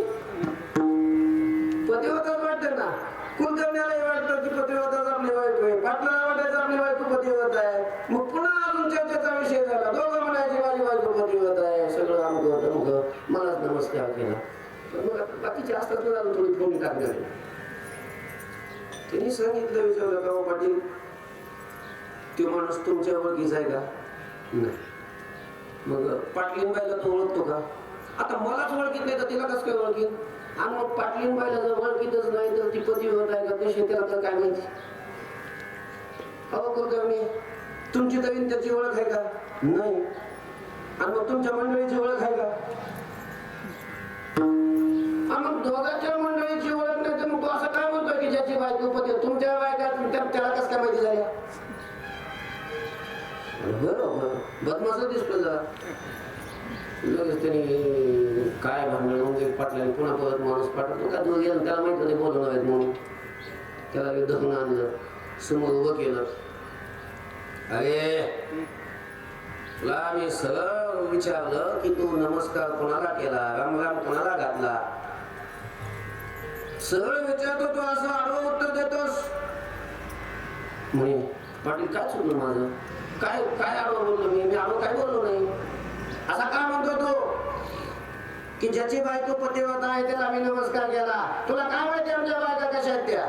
पतिव्रताच वाटते ना. कुलकर्ण्यालाही वाटतं की पतिव्रताच आपली बायको आहे, पाटलाला वाटायचं आपली बायको पतिव्रता आहे. मग पुन्हा अजून चर्चेचा विषय झाला, दोघं म्हणायचे माझी बायको पतिव्रता आहे, सगळं अमुक तमुक, मलाच नमस्कार केला. पण मग बाकीचे असतात ना अजून थोडी फोन टाकणार. त्यांनी सांगितलं, विचारलं का पाटील तो माणूस तुमच्या ओळखीचा आहे का? नाही. मग पाटलीनबाईला तो ओळखतो का? आता मलाच ओळखीत नाही तर तिला कसं काय ओळखीन? आणि मग पाटलीनबाईला जर ओळखीतच नाही तर ती पतिव्रता आहे का कशी, त्याला तर काय माहिती? अहो कुलकर्णी, तुमची तरी त्याची ओळख आहे का? नाही. आणि मग तुमच्या मंडळीची ओळख आहे का? मग दोघांच्या मंडळीची ओळख नाही तर मग तो असं काय म्हणतोय की ज्याची बायको पती? तुमच्या बायका त्याला कसं काय माहिती झाली? बरोबर, बदमाश दिसतो जरा. लगेच त्यांनी काय भांडण म्हणजे पाटल्याने पुन्हा परत माणूस पाठवतो का दोघे, त्याला माहित नाही बोलवणार आहेत म्हणून. त्याला धरून आणलं, समोर उभं केलं. अरे तुला मी सरळ विचारलं की तू नमस्कार कोणाला केला, राम राम कोणाला घातला? सरळ विचारतो तू असं आडवं उत्तर देतोस. म्हणे पाटील काय चुकलं माझं? काय काय आडवं बोललो मी? आडवं काय बोललो नाही. असा काय म्हणतो तो की ज्याची बायको पतिव्रता आहे त्याला मी नमस्कार केला? तुला काय माहिती आमच्या बायका कशा आहेत त्या?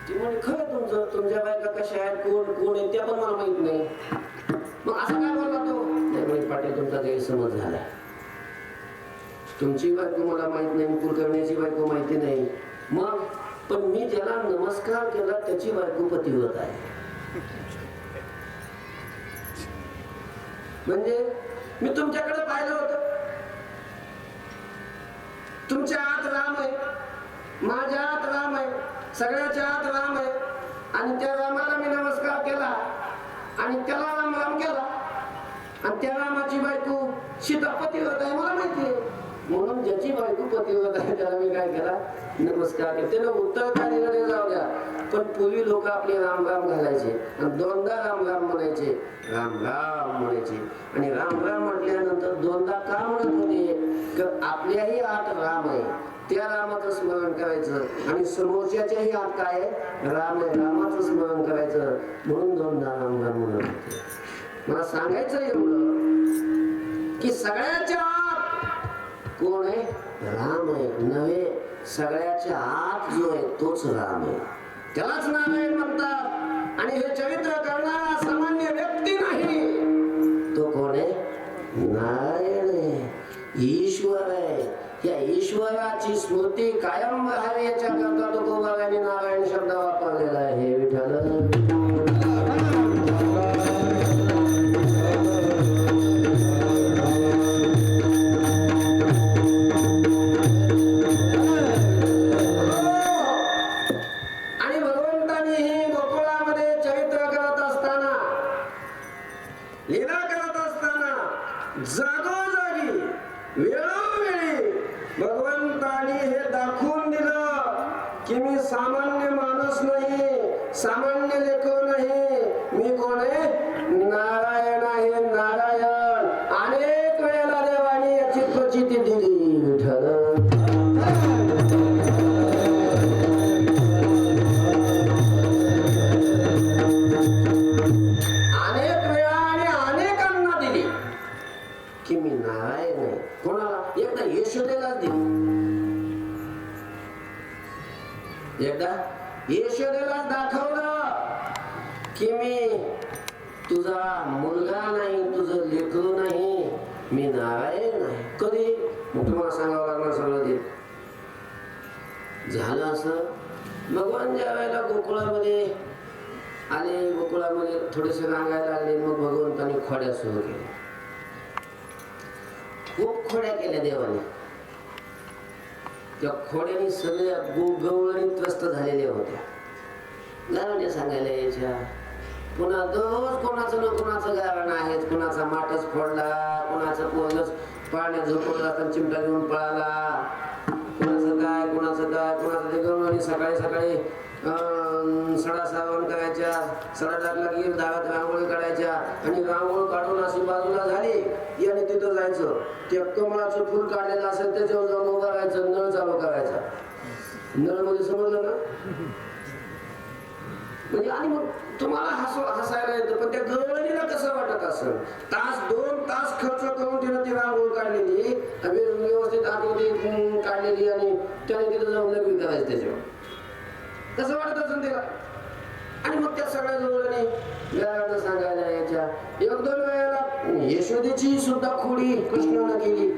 ती म्हणे खरं तुमचं, तुमच्या बायका कशा आहेत, कोण कोण आहेत त्या पण मला माहित नाही. मग असं काय बोलला तो? नाही पाटील तुमचा गैरसमज झाला. तुमची बायको मला माहित नाही, कुलकर्ण्याची बायको माहिती नाही. मग पण मी ज्याला नमस्कार केला त्याची बायको पतिव्रता आहे. म्हणजे मी तुमच्याकडे पाहिलं होतं, तुमच्या आत राम आहे, माझ्या आत राम आहे, सगळ्याच्या आत राम आहे. आणि त्या रामाला मी नमस्कार केला आणि त्याला राम राम केला. आणि त्या रामाची बायको सीता पतिव्रता आहे मला माहिती आहे, म्हणून ज्याची बायको पतिव्रता आहे त्याला मी काय केला? नमस्कार केला. त्याला उत्तर काय दिलं जाऊ द्या, पण पूर्वी लोक आपले राम राम घालायचे आणि दोनदा राम राम म्हणायचे, राम राम म्हणायचे. आणि राम राम म्हटल्यानंतर दोनदा का म्हणत होते? तर आपल्याही आत राम आहे, त्या रामाचं स्मरण करायचं आणि समोरच्याच्याही आत काय आहे? राम आहे, रामाचं स्मरण करायचं, म्हणून दोनदा राम राम म्हणत होते. मला सांगायचं एवढं की सगळ्याच्या आत कोण आहे? राम आहे. नव्हे, सगळ्याच्या आत जो आहे तोच राम आहे, त्यालाच नारायण म्हणतात. आणि हे चरित्र करणारा सामान्य व्यक्ती नाही, तो कोण आहे? नारायण आहे, ईश्वर आहे. या ईश्वराची स्मृती कायम राहावी याच्याकरता तुकोबारायांनी नारायण शब्द वापरलेला आहे. हे विठ्ठल जागोजागी वेळोवेळी भगवंतानी हे दाखवून दिलं की मी सामान्य माणूस नाही, सामान्य लेकरू नाही, मी कोण आहे? नारायण आहे, नारायण. अनेक वेळेला देवाने याची प्रचिती दिली. विठ्ठल अनेक वेळा आणि अनेकांना दिली की मी नारायण आहे. कोणाला? एकदा यशोदेलाच दिली. एकदा यशोदेलाच दाखवलं की मी तुझा मुलगा नाही, तुझं लेकरू नाही, मी नारायण आहे. कधी तुम्हाला सांगावं लागणार सगळं ते झालं असं. भगवान ज्या वेळेला गोकुळामध्ये आले, गोकुळामध्ये थोडेसे रांगायला लागले, मग भगवंतांनी खोड्या सुरू केल्या. खूप खोड्या केल्या देवाने. त्या खोड्याने सगळ्या गवळणी त्रस्त झालेल्या होत्या. गावाने सांगायला यायच्या. पुन्हा दररोज कोणाचं ना कोणाचं गारण आहे. कोणाचा माठच फोडला, कोणाचं पोरगच पाण्यात झोपवलं जाताना चिमटा घेऊन पळाला, कोणाचं काय कोणाचं ते गवळणी सकाळी सकाळी सडा सावण करायच्या, सडा टाकला की दारात रांगोळी काढायच्या आणि रांगोळी काढून अशी बाजूला झाली याने तिथं जायचं. ते कमळाचं फुल काढलेलं असेल त्याच्यावर जाऊन उभं राहायचं, नळ चालू करायचा. नळ मध्ये समजलं ना? म्हणजे आणि मग तुम्हाला हसायला येतं, पण त्या गवळणीला कसं वाटत असेल? तास 2 तास खर्च करून तिनं ती रांगोळी काढलेली, व्यवस्थित आकृती काढलेली आणि त्याने तिथं जाऊन लग्न करायचं त्याच्यावर. कसं वाटत असेल तिला? आणि मग त्या सगळ्या गवळणी गावाला सांगायला यायच्या. 1-2 वेळेला यशोदेची सुद्धा खोडी कृष्णानं केली.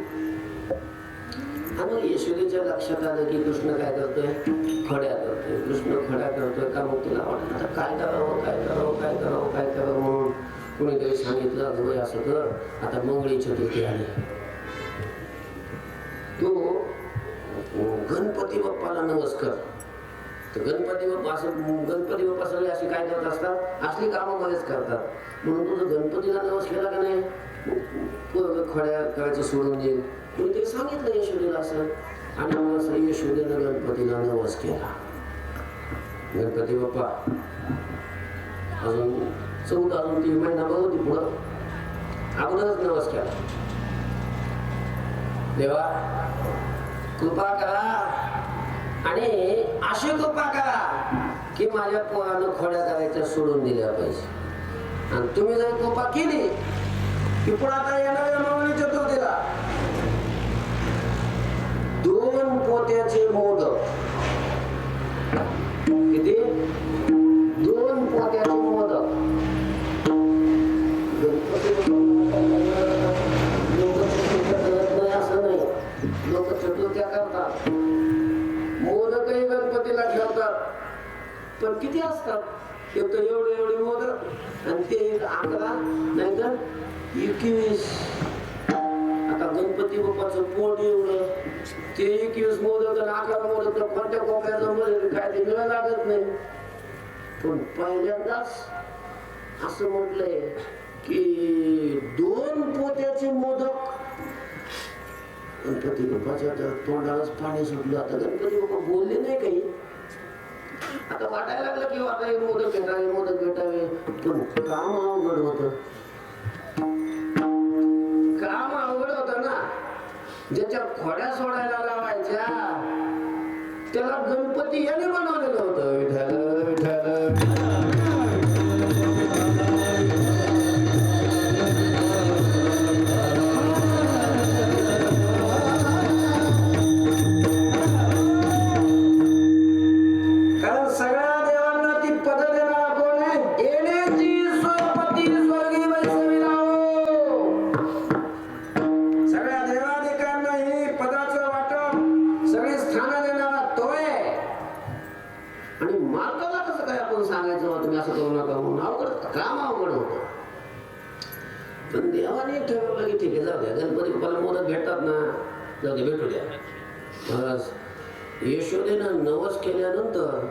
आणि यशोदेच्या लक्षात आलं की कृष्ण काय करतोय? खोड्या करतोय. कृष्ण खोड्या करतोय का? मग तिला वाटत आता काय करावं म्हणून कोणीतरी सांगितलं, अगं असं कर, आता मंगळी चतुर्थी आली, तू गणपती बाप्पाला नमस्कार. तर गणपती बाप्पा सगळे अशी काय करत असतात, असली कामं बरेच करतात. म्हणून तुझं गणपतीला नवस केला का नाही, खोड्या करायचं सोडून देईल. कोणीतरी सांगितलं यशोदेला असं, आणि मग असं यशोदेनं गणपतीला नवस केला. गणपती बाप्पा अजून 14-3 महिनाभर होती पुढं, अगोदरच नवस केला. देवा कृपा करा आणि अशी कृपा करा की माझ्या पोरानं खोड्या करायच्या सोडून दिल्या पाहिजे. आणि तुम्ही जर कृपा केली की पुढे आता येणाऱ्या मंगळी चतुर्थीला 2 पोत्याचे मोदक, किती? 2 पोत्याचे मोदक. असं नाही, लोक चतुर्थ्या करतात, मोदकही गणपतीला ठेवतात, पण किती असतात? एक तर एवढे मोदक आणि ते 11 नाहीतर 21. आता गणपती बाप्पाचं पोट एवढं, ते 21 मोदक आणि 11 मोदक कोणत्या कोपऱ्याचं काय ते मिळायला लागत नाही. पण पहिल्यांदाच असं म्हटलंय की 2 पोत्याचे मोदक. गणपती बाप्पाच्या तोंडालाच पाणी सुटलं. आता गणपती बाप्पा बोलले नाही काही. आता वाटायला लागलं की आता हे मोदक भेटावे, पण काम अवघड होतं. काम अवघड होतं ना. ज्याच्या खोड्या सोडायला लावायच्या त्याला गणपती याने बनवलेलं होतं. विठ्ठल विठ्ठल पण देवाने ठरवलं की ठीक आहे, जाऊ द्या, गणपती बाप्पाला मोदक भेटतात ना, जाऊ दे, भेटू द्या. बस यशोदेनं नवस केल्यानंतर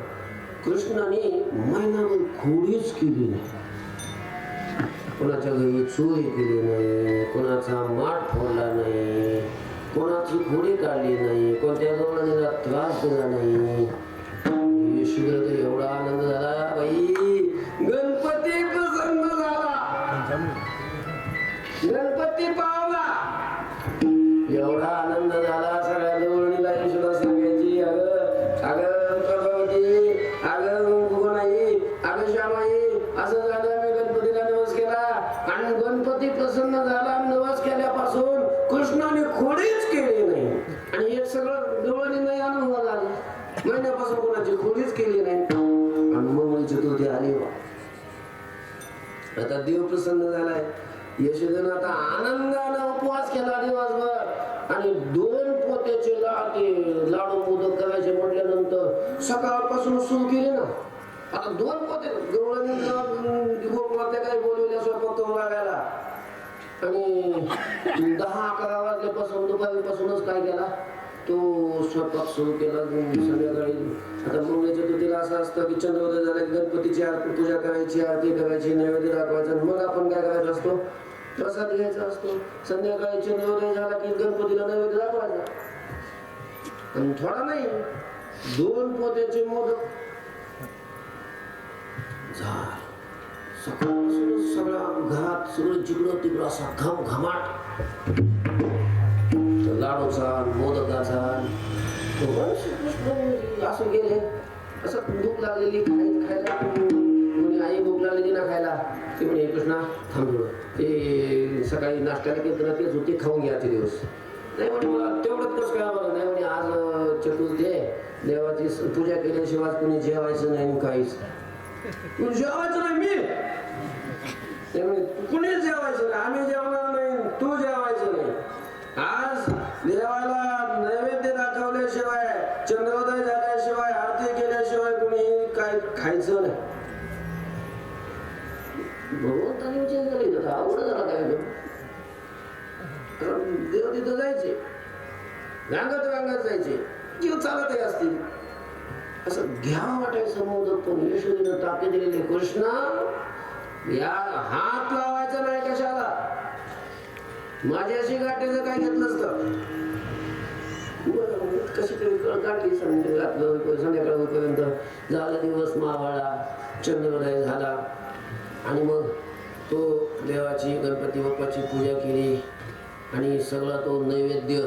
कृष्णाने महिनाभर खोडीच केली नाही. कोणाच्या घरी चोरी केली नाही, कोणाचा माठ फोडला नाही, कोणाची खोडी काढली नाही, कोणत्या गवळणीला त्रास दिला नाही. यशोदेला एवढा आनंद झाला, बाई गणपती प्रसन्न झाला, गणपती पावला. एवढा आनंद झाला सगळ्या गवळणीला. यशोदा सांगायची, अगं प्रभावती, अगं गुगनाई, अगं श्यामाई, असं झालं, मी गणपतीला नवस केला आणि गणपती प्रसन्न झाला. नवस केल्यापासून कृष्णाने खोडीच केली नाही. आणि हे सगळं गवळणी नाही अनुभव झाला. महिन्यापासून कोणाची खोडीच केली नाही. आणि मंगळी चतुर्थी आली. आता देव प्रसन्न झालाय. यशोदेनं आता आनंदानं उपवास केला दिवसभर आणि 2 पोत्याचे लाडू मोदक करायचे म्हटल्यानंतर सकाळपासून सुरू केले ना. आता 2 पोते गोकुळातल्या काही बोलवल्या स्वयंपाक करून लागायला आणि 10-11 वाजल्यापासून दुपारीपासूनच काय केला तो स्वयंपाक सुरू केला. संध्याकाळी आता मंगळाच्या चतुर्थीला असं असतं की चंद्रोदय झाला गणपतीची पूजा करायची, आरती करायची, नैवेद्य दाखवायचा, मग आपण काय करायचं असतो प्रसाद घ्यायचा असतो. संध्याकाळी चंद्रोदय झाला की गणपतीला नैवेद्य दाखवायचा. पण थोडा नाही 2 पोत्याचे मोदक झाड सकाळपासूनच सगळा घात सगळं जिकडं तिकडं असा घमाट लाडूचा मोदकाचा असं गेले. असं भूक लागलेली खायला कोणी आई भूक लागलेली ना खायला ते म्हणे कृष्णा थांबलो ते सकाळी नाश्त्याला केलं तेच होते खाऊन घ्या आजचे दिवस. नाही म्हणे मला तेवढंच कसं काय बरं नाही म्हणे आज चतुर्थी देवाची पूजा केल्याशिवाय कोणी जेवायचं नाही काहीच जेवायचं नाही. मी कुणी जेवायचं नाही, आम्ही जेवणार नाही, तू जेवायचं नाही. आज देवाला नैवेद्य दाखवल्याशिवाय चंद्रोदय झाल्याशिवाय आरती केल्याशिवाय कुणी काय खायचं नाही. भगवंताने विचार केला आवड झाला काय देव तिथं जायचे गांगात जायचे जीव चालतही असतील असं घ्यावं वाटायचं मोदक. पण यशोदेनं टाके दिलेले कृष्णा या हात लावायचा नाही कशाला माझ्याशी गाठीचं काय घेतलं असतं. कशी तरी कळ काढली संध्याकाळ होईपर्यंत झाला दिवस मावळला चंद्रोदय झाला आणि मग तो देवाची गणपती बाप्पाची पूजा केली आणि सगळा तो नैवेद्य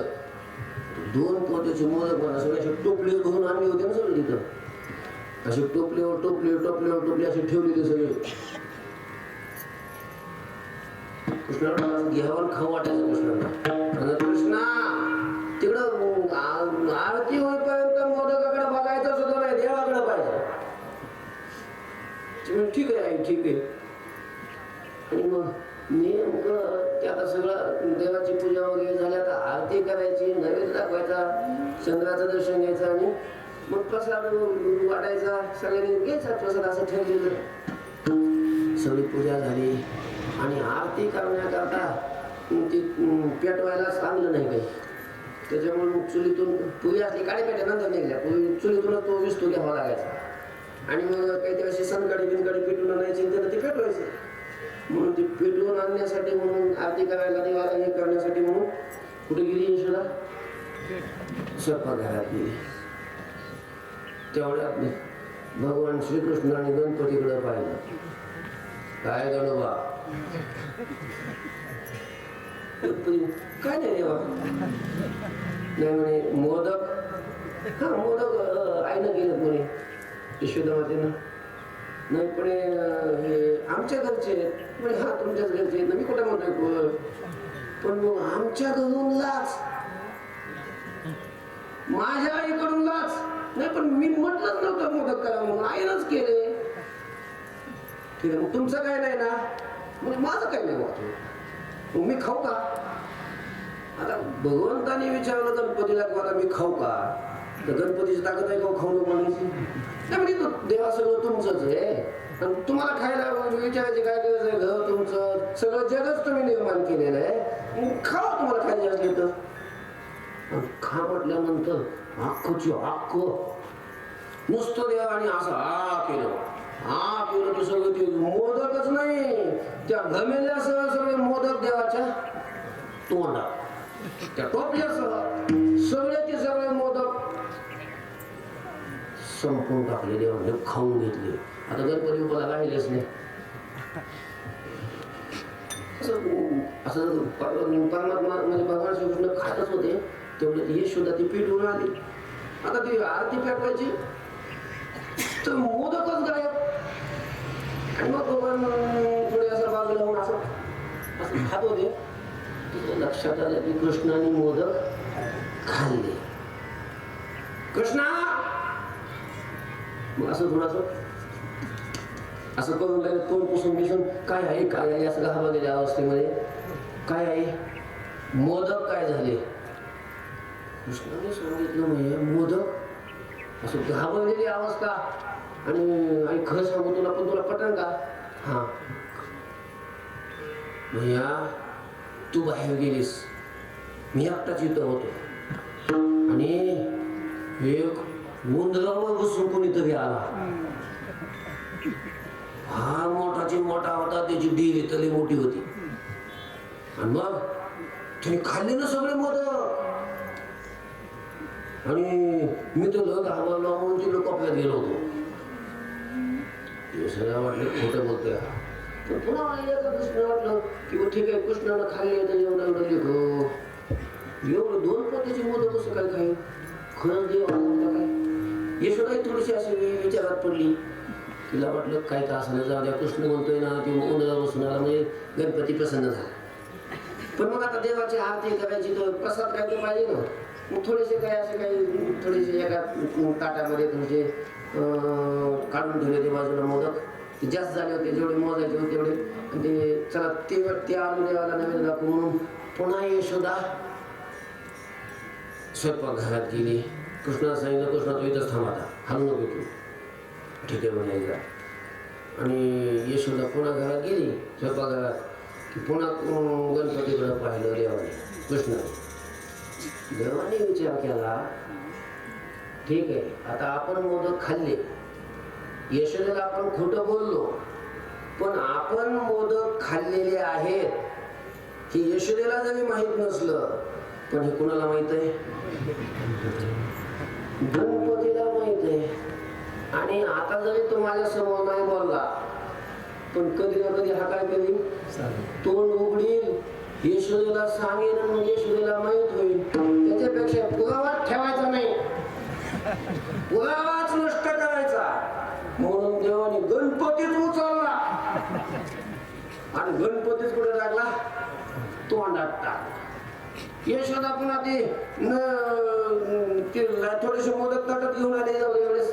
2 पोत्याचे मोदक मला सगळ्याशी टोपली घेऊन आणली होते ना सगळं तिथं अशी टोपली अशी ठेवलेली सगळे. कृष्णाला घ्यावर खाऊ वाटायचं कृष्णाला. कृष्णा तिकडं आरती होईपर्यंत मोदकाकडे बघायचं सुद्धा नाही देवाकडे पाहिजे. ठीक आहे आई ठीक आहे. आणि मग नेमकं ते आता सगळं देवाची पूजा वगैरे झाली आता आरती करायची नैवेद्य दाखवायचा चंद्राचं दर्शन घ्यायचं आणि मग प्रसाद वाटायचा सगळ्यांनी घ्यायचा प्रसाद असं ठरलेलं. सगळी पूजा झाली आणि आरती करण्याकरता ती पेटवायला चांगलं नाही काही त्याच्यामुळे मग चुलीतून पूजा असली काळी पेट्या नंतर निघल्या चुलीतूनच तो विस्तू घ्यावा लागायचा आणि मग काहीतरी अशी सनकाडी बिनकाडी पेटून आणायची त्यानं ते पेटवायचं. म्हणून ती पेटवून आणण्यासाठी म्हणून आरती करायला देवाला हे करण्यासाठी म्हणून कुठे गेली यशोदा स्वयंपाकघरात गेली. तेवढ्यात भगवान श्रीकृष्णाने गणपतीकडे पाहिलं. काय गणोबा काय नाही देवा नाही म्हणे मोदक मोदक आईनं गेलेत म्हणे यशोदा मातेनं. नाही पण हे आमच्या घरचे म्हणजे हा तुमच्याच घरचे मी कुठे म्हणतोय पण मग आमच्या घरून लाच माझ्या आईकडून लाच नाही पण मी म्हटलंच नव्हतं मोदक करा म्हणून आईनंच केले. ठीक आहे मग तुमचं काय नाही ना म्हणजे माझं काय नाही वाटलं मी खाऊ का. आता भगवंताने विचारलं गणपतीला आता मी खाऊ का तर गणपतीची ताकद आहे का खाऊ नको म्हणायची नाही म्हणजे देवा सगळं तुमचंच आहे तुम्हाला खायला विचारायची काय गरज आहे. घर तुमचं सगळं जगच तुम्ही निर्माण केलेलं आहे खावा तुम्हाला खायचे असले तर. खा म्हटल्यानंतर अख्खची अख्ख नुसतं देवाने असं केलं की सगळं ते मोदकच नाही त्या घमेल्यासह सगळे मोदक देवाच्या तोंडात त्या टोपल्यासह सगळे सगळे मोदक संपून टाकले देवाने खाऊन घेतले. आता गणपती बाप्पाला राहिलेच नाही. असं परमात्मा म्हणजे भगवान श्रीकृष्ण खातच होते तेवढे यशोदा ती पेटवून आली. आता ती आरती पेटवायची तर मोदकच गायब आणि मग भगवान पुढे असं बाजूला होऊन असं असं खात होते. लक्षात आलं की कृष्णाने मोदक खाल्ले. कृष्णा मग असं थोडस असं करून लागले तोंड पुसून बिसून काय आहे असं घाबरलेल्या अवस्थेमध्ये काय आहे मोदक काय झाले कृष्णाने सांगितलं म्हणजे मोदक असं घाबरलेली अवस्था आणि खरं सांगू तुला पण तुला पटन का हा भैया तू बाहेर गेलीस मी एकटाच इथं होतो आणि एक मुंदरावर बसून कोणीतरी आला हा मोठाची मोठा होता त्याची डेरी तरी मोठी होती आणि मग त्याने खाल्ले ना सगळे मोदक आणि मी तर घाबरलो म्हणून ते लोक आपल्यात गेलो होतो सगळं वाटलं खोटं बोलतोय पण पुन्हा कृष्ण वाटलं की ठीक आहे कृष्णानं खाल्ले तर एवढं लिखो एवढं 2 पोत्याची मोदक कसं काय खाईल खरंच देव आला काय यशोदाही थोडीशी अशी विचारात पडली तिला वाटलं काय का असं जाऊ द्या कृष्ण म्हणतोय ना ती उन्हाळा बसून आला म्हणजे गणपती प्रसन्न झाला पण मग आता देवाची आरती करायची तर प्रसाद काय तर पाहिजे ना मग थोडेसे काय असे काही थोडेसे एका ताटामध्ये थोडेसे काढून ठेवले ते बाजूला मोदक ते जास्त झाले होते जेवढे मोजायचे होते तेवढे आणि ते चला ते आलू देवाला नैवेद्य दाखवून म्हणून पुन्हा यशोदा स्वयंपाकघरात गेली कृष्णाला सांगितलं कृष्णा तू इथंच थांबा हलू नको तू ठीक आहे म्हणायचा आणि यशोदा पुन्हा घरात गेली स्वयंपाकघरात की पुन्हा गणपतीकडे पाहिलं देवाने कृष्णाने देवाने विचार केला ठीक आहे आता आपण मोदक खाल्ले यशोदेला आपण खोटं बोललो पण आपण मोदक खाल्लेले आहेत हे यशोदेला जरी माहित नसलं पण हे कुणाला माहित आहे गणपतीला माहित आहे आणि आता जरी तो माझ्या समोर नाही बोलला पण कधी ना कधी हा काय करील तोंड उघडील यशोदेला सांगेल आणि यशोदेला माहित होईल त्याच्यापेक्षा पुरावाच ठेवायचा नाही पुरावाच नष्ट करायचा म्हणून देवाने गणपतीच उचलला आणि गणपतीच कुठे टाकला तोंडात टाकला यशोदा पुन्हा ते थोडेसे मोदक ताटात घेऊन आले एवढेच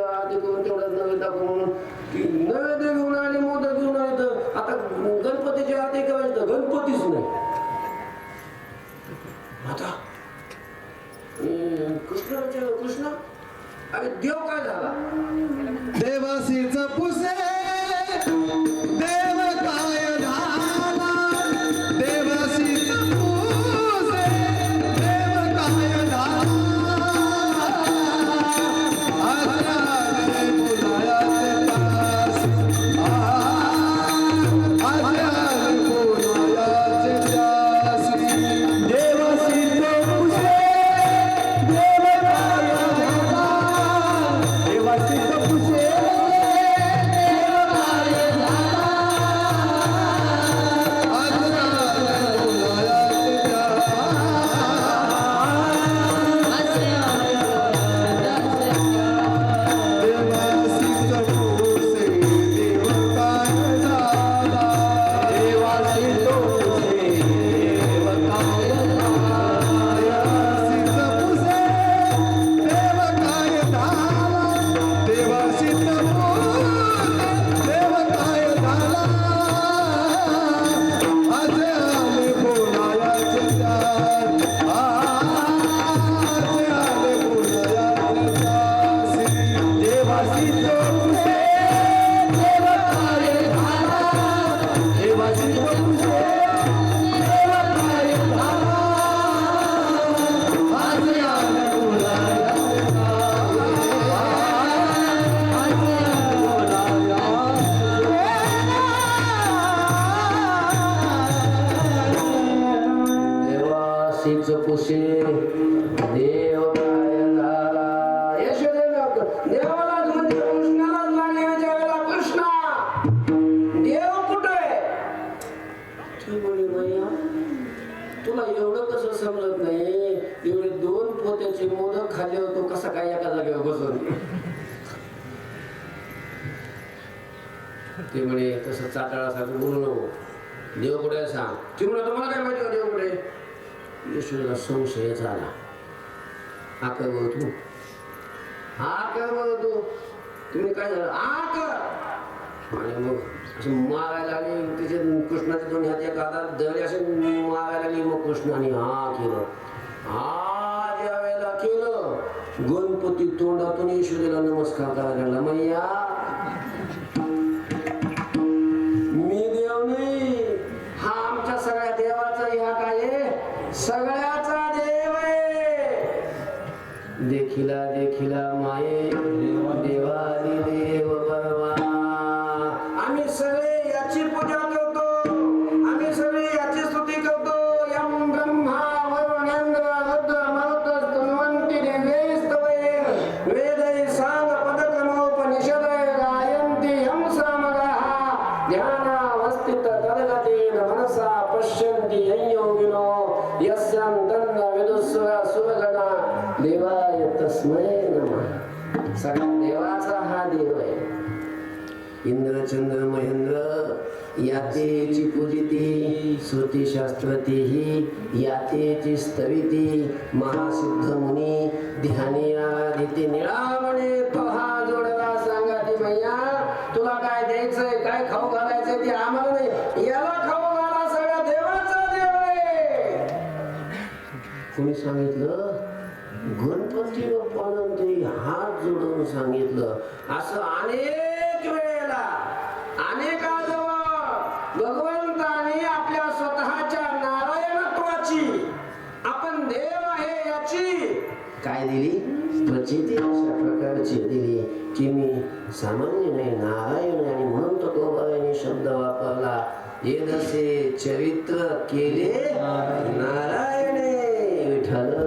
आधी करून तेवढा नैवेद्य दाखवून म्हणून नैवेद्य घेऊन आले मोदक घेऊन आले तर आता गणपतीची आरती करायची तर गणपतीच नाही आता कृष्ण अरे देव काय झाला देवासीच पुसे देव काय झाला देवासीच पुसे देव काय झाला आजराले बोलायाचे दासी आजराले बोलायाचे दासी देवासीच पुसे देव काय झाला देवासीच पुसे पुसे देव काय झाला देवालाच म्हणजे कृष्णालाच लागले विचारायला कृष्णा देव कुठे मैया तुला एवढं कसं समजत नाही एवढे 2 पोत्याचे मोदक खाल्ले होतो कसा काय एका जागेवर बसून ते म्हणे तसं चाटाळासारखं बोलू नको देव कुठे सांग ती म्हणा तुम्हाला काय माहिती का देव कुठे यशोदेला संशय झाला हा काय बोलतो तुम्ही काय झालं आणि मग अशी मारायला लागली तिचे कृष्णाचे दोन्ही हात एका हातात धरले असे मारायला लागली मग कृष्णाने हा केलं हा ज्या वेळेला केलं गणपती तोंडातून यशोदेला नमस्कार करायला लागला मैया मी देव नाही हा आमच्या सगळ्या देवाचा ह्या काय सगळ्याचा देव आहे देखिला देखिला माये देवादी देव बरवा आम्ही सगळे याची पूजा करतो आम्ही सगळे याची स्तुती करतो यम ब्रह्मा वरुणेंद्र रुद्र मरुत स्तुन्वन्ति दिव्यैस्तवै वेदै साम पदक्रमोपनिषदय गायन्ति यं सामगाः ध्यानावस्थित तद्गतेन मनसा पश्यन्ति यं योगिनो यस्यां तन्न विदुस्सुरा सुरगणा देवाय तस्मै नमः सगळ्या देवाचा हा देव आहे इंद्र चंद्र महेंद्र यातेची पूजिती श्रुतिशास्त्रती ही यातेची स्तविती महासिद्ध मुनी ध्यानी आराधिती निळावणे तो हा जोडला सांगा ती मैया तुला काय द्यायचंय काय खाऊ घालायचंय ते आम्हाला नाही याला खाऊ घाला सगळ्या देवाचा देव आहे कोणी सांगितलं गणपती बाप्पानं ते हात जोडून सांगितलं असं अनेक वेळेला अनेकाजवळ भगवंताने आपल्या स्वतःच्या नारायणत्वाची आपण देव आहे याची काय दिली प्रचिती अशा प्रकारची दिली की मी सामान्य नाही नारायण आणि म्हणून तो गोबाईने शब्द वापरला येदसे चरित्र केले नारायणे विठ्ठल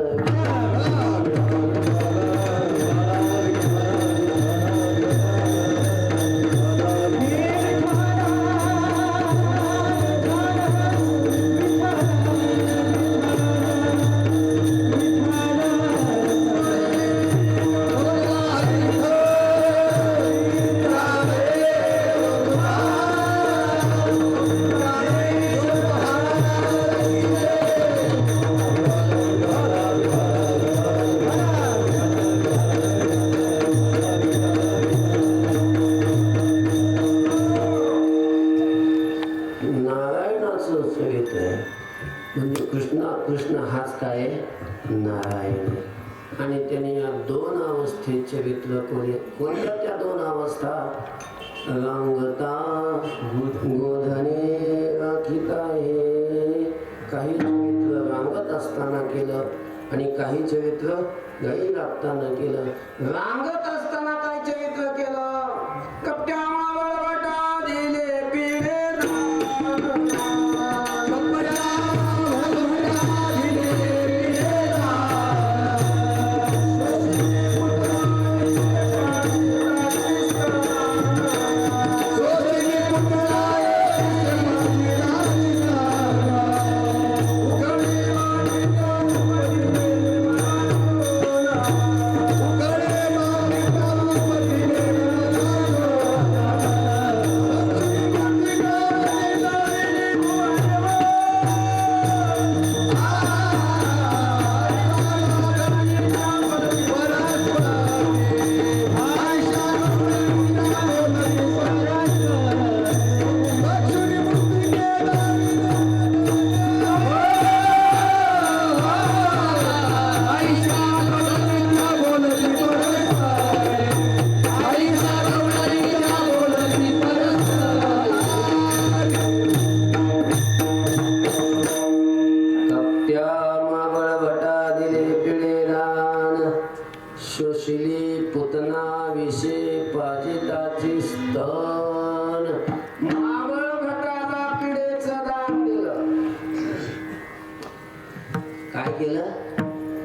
कृष्ण हाच काय नारायण आणि त्याने या दोन अवस्थेत चरित्र कोणत्या त्या दोन अवस्था रांगता गोधने राखिता हे काही चरित्र रांगत असताना केलं आणि काही चरित्र गाई राखताना केलं रांगत असताना काही चरित्र केलं कपट्या दिले पिढे काय केलं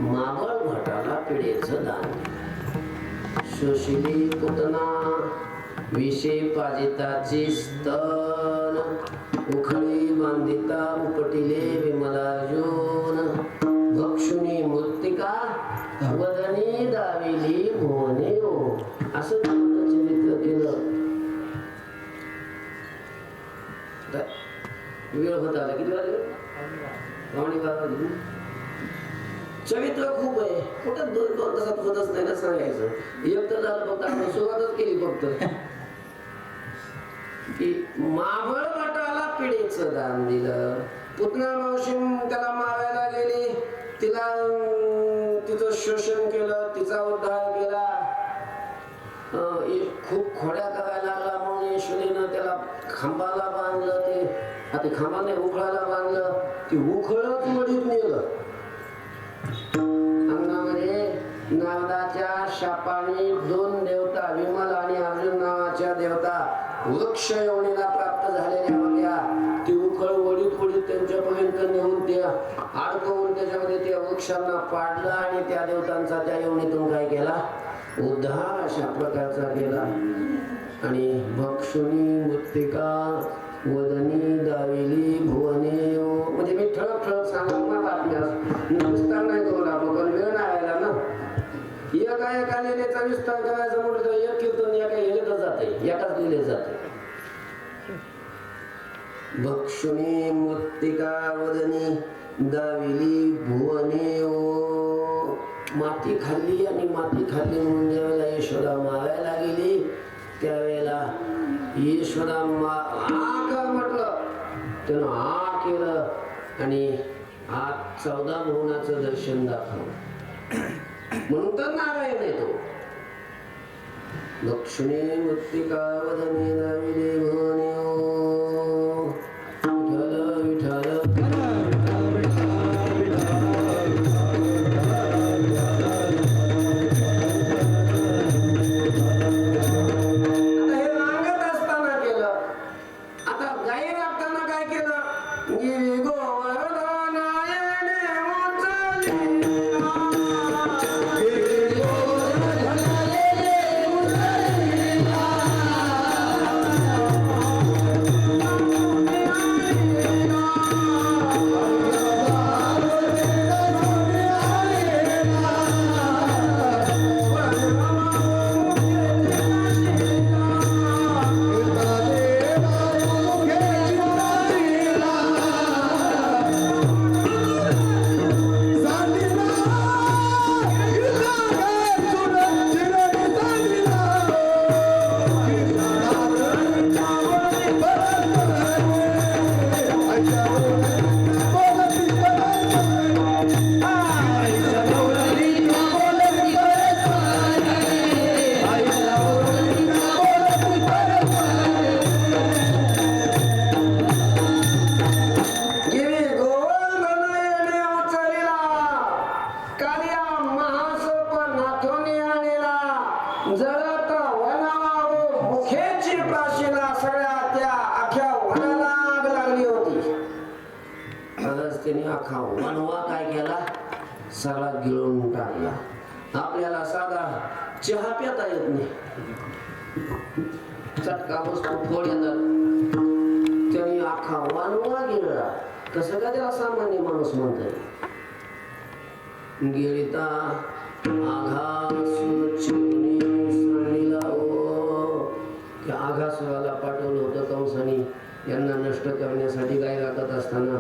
मावळ भटाला पिढेचं दान सुशिली पुतना विषे पाजिताची स्तन उखळी बांधिता उपटिले विमलार्जुन भक्षुनी मृत्तिका वदनी दाविली मोहने असं चरित्र केलं वेळ होत आला किती वाजले पावणे 12 वाजले चरित्र खूप आहे कुठं 2 तासात होतच नाही ना सांगायचं एक तर झालं फक्त आपण सुरुवातच केली फक्त की मावळ भटाला पिढीचं दान दिलं. पुतना मावशी त्याला मारायला गेली, तिचं शोषण केलं, तिचा उद्धार केला. खूप खोड्या करायला लागला म्हणून यशोदेनं त्याला खांबाला बांधलं. ते खांबाने उखळाला बांधलं, ती उखळत मडीत नेलं. अंगणामध्ये नारदाच्या शापाने 2 देवता, विमल आणि अर्जुन नावाच्या देवता वृक्ष योनीला प्राप्त झालेल्या होत्या. ती उखळ वडीत वडीत त्यांच्यापर्यंत नेऊन त्या अडकवून त्याच्यामध्ये त्या वृक्षांना पाडलं आणि त्या देवतांचा त्या योनीतून काय केला, उद्धार अशा प्रकारचा केला. आणि भक्षुनी मृत्तिका वदनी दाविली भुवने, म्हणजे मी ठळक सांगणार बातम्या विस्तार नाही करू लागलो, पण वेळ नाही राहिला ना. एका लिहिलेचा विस्तार करायचा म्हटलं तर एक कीर्तन एका लिहिलेच जाते, एकाच लिहिले जाते. भक्षुनी मृत्तिका वदनी दाविली भुवने, माती खाल्ली आणि माती खाल्ली म्हणून ज्यावेळेला यशोदा मारायला गेली त्यावेळेला यशोदा कर म्हटलं, त्यानं आ केलं आणि आज 14 भुवनाचं दर्शन दाखवलं. म्हणून तर नारायण आहे तो. लक्ष्मी मृत्तिका वदनी दाविली भुवने, विठ्ठल सगळा गिळून टाकला. आपल्याला साधा चहा पिता येत नाही, चटका बसतो फोड येतात, त्याने अख्खा वानवा गिळला. कसं का त्याला सामान्य माणूस म्हणतात. गिळता आघासुराला पाठवलं होतं कंसाने यांना नष्ट करण्यासाठी गाय राखत असताना.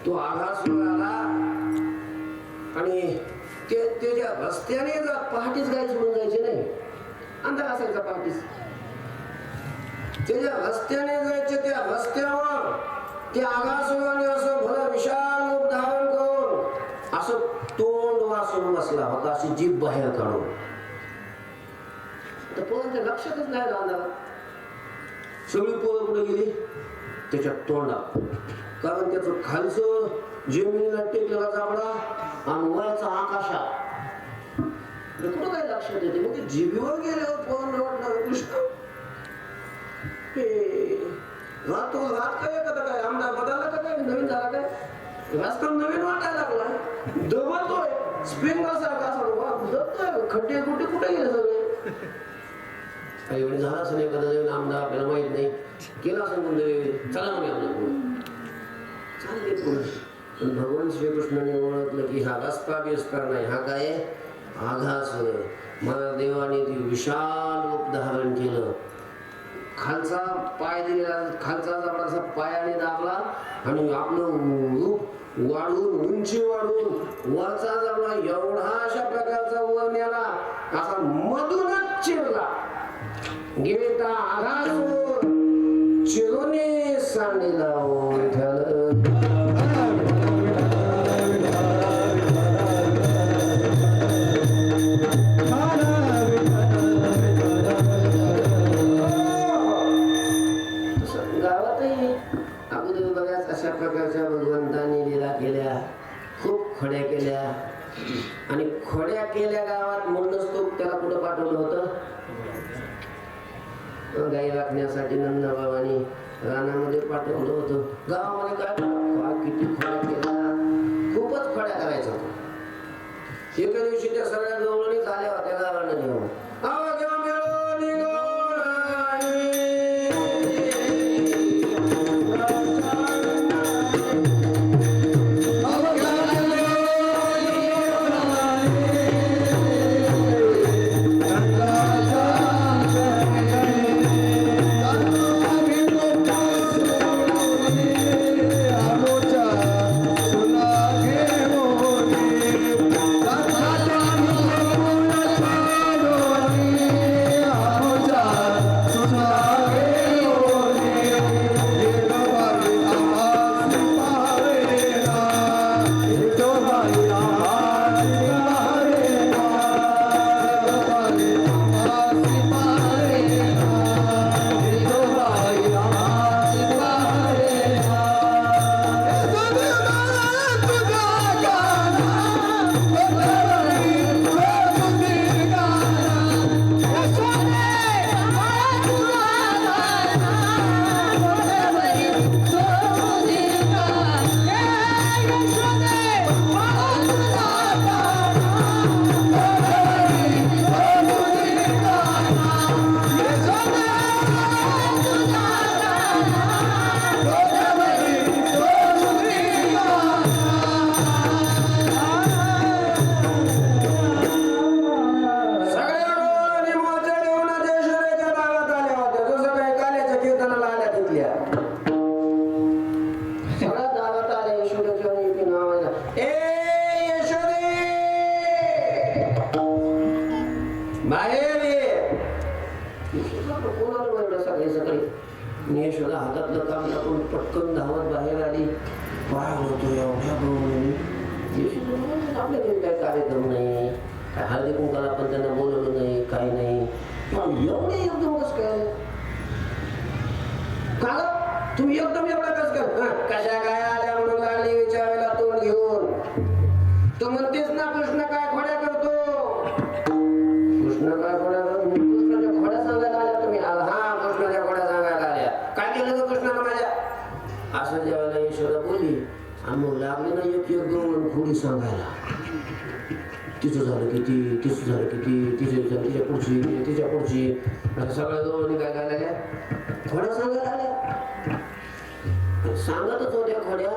तो आघासुर आला आणि त्याच्या रस्त्याने पहाटीच गाय सोडून जायची नाही, अंधार असायचा पहाटीच. त्याच्या रस्त्याने जायचे, त्या रस्त्यावर त्या आघासुराने असं भलं विशाल रूप धारण करून असं तोंड वासून बसला होता, अशी जीभ बाहेर काढून. तर पोरांच्या लक्षातच नाही राहणार. सगळी पोरं कुठे गेली, त्याच्या तोंडात. कारण त्याचं खालचं जमिनीला टेकलेला जाबडा आणि वयाचा आकाशात. कुठं काय लक्षात येते, मग ते जिभेवर गेल्यावर पोरांना वाटणार कृष्ण रात काय का काय आमदार बदलला का काय, नवीन झाला काय, रस्ता नवीन वाटायला लागला, दबतोय स्प्रिंग सारखा असं खड्डे कुठे कुठे गेले सगळे. काही वेळ झाला असं नाही, एखादा नवीन आमदार आपल्याला माहित नाही, केला असं म्हणजे चला म्हणे आपलं चालले पुढे. पण भगवान श्रीकृष्णाने ओळखलं की हा रस्ता बिस्ता नाही, हा काय आघासुर. मला देवाने ती विशाल रूप धारण केलं. खालचा पाय दिलेला, खालचा जबडासा पायाने दाबला आणि आपलं रूप वाढवून उंची वाढवून वरचा जबडा एवढा अशा प्रकारचा वर नेला, असा मधूनच चिरला. गिळता आघासुर दांडी लावून ठेवलं. गावातही अगोदर बऱ्याच अशा प्रकारच्या भगवंतांनी लीला केल्या, खूप खोड्या केल्या. आणि खोड्या केल्या गावात म्हणूनच तो त्याला कुठं पाठवलं होतं? गाई राखण्यासाठी नंदबाबांनी रानामध्ये पाठवलं होतं. गावामध्ये काय किती खोड्या केल्या, खूपच खोड्या करायचं होतं. एका दिवशी त्या सगळ्या गवळणी झाल्या होत्या गावाला घेऊन. यशोदा हातातलं काम टाकून पटकन धावत बाहेर आली. पाय होतो एवढ्या आपल्या घरी काही कार्यक्रम नाही, काय हळदी कुंकाला पण त्यांना बोलवलं नाही, काही नाही. एवढे एकदम कस काय का तुम्ही एकदम एवढा कस काय कशा काय आल्या म्हणून लागली विचारायला तोंड घेऊन. तो म्हणतेस ना कृष्ण काय खोड्या करतो, कृष्ण काय खोड्या करतो, कृष्णाच्या खोड्या सांगायला आल्या तुम्ही. हा कृष्णाच्या खोड्या सांगायला आल्या, काय केलं तर कृष्णाला माझ्या असं ज्यावेळेला यशोदा बोलली आणि मग लागले ना एक एक दोन खोडी सांगायला. तिचं झालं किती, तिचं झालं किती, तिच्या पुढची, तिच्या पुढची, सगळ्या दोघांनी काय काय लागल्या खोड्या सांगायला आल्या. सांगतच होत्या खोड्या.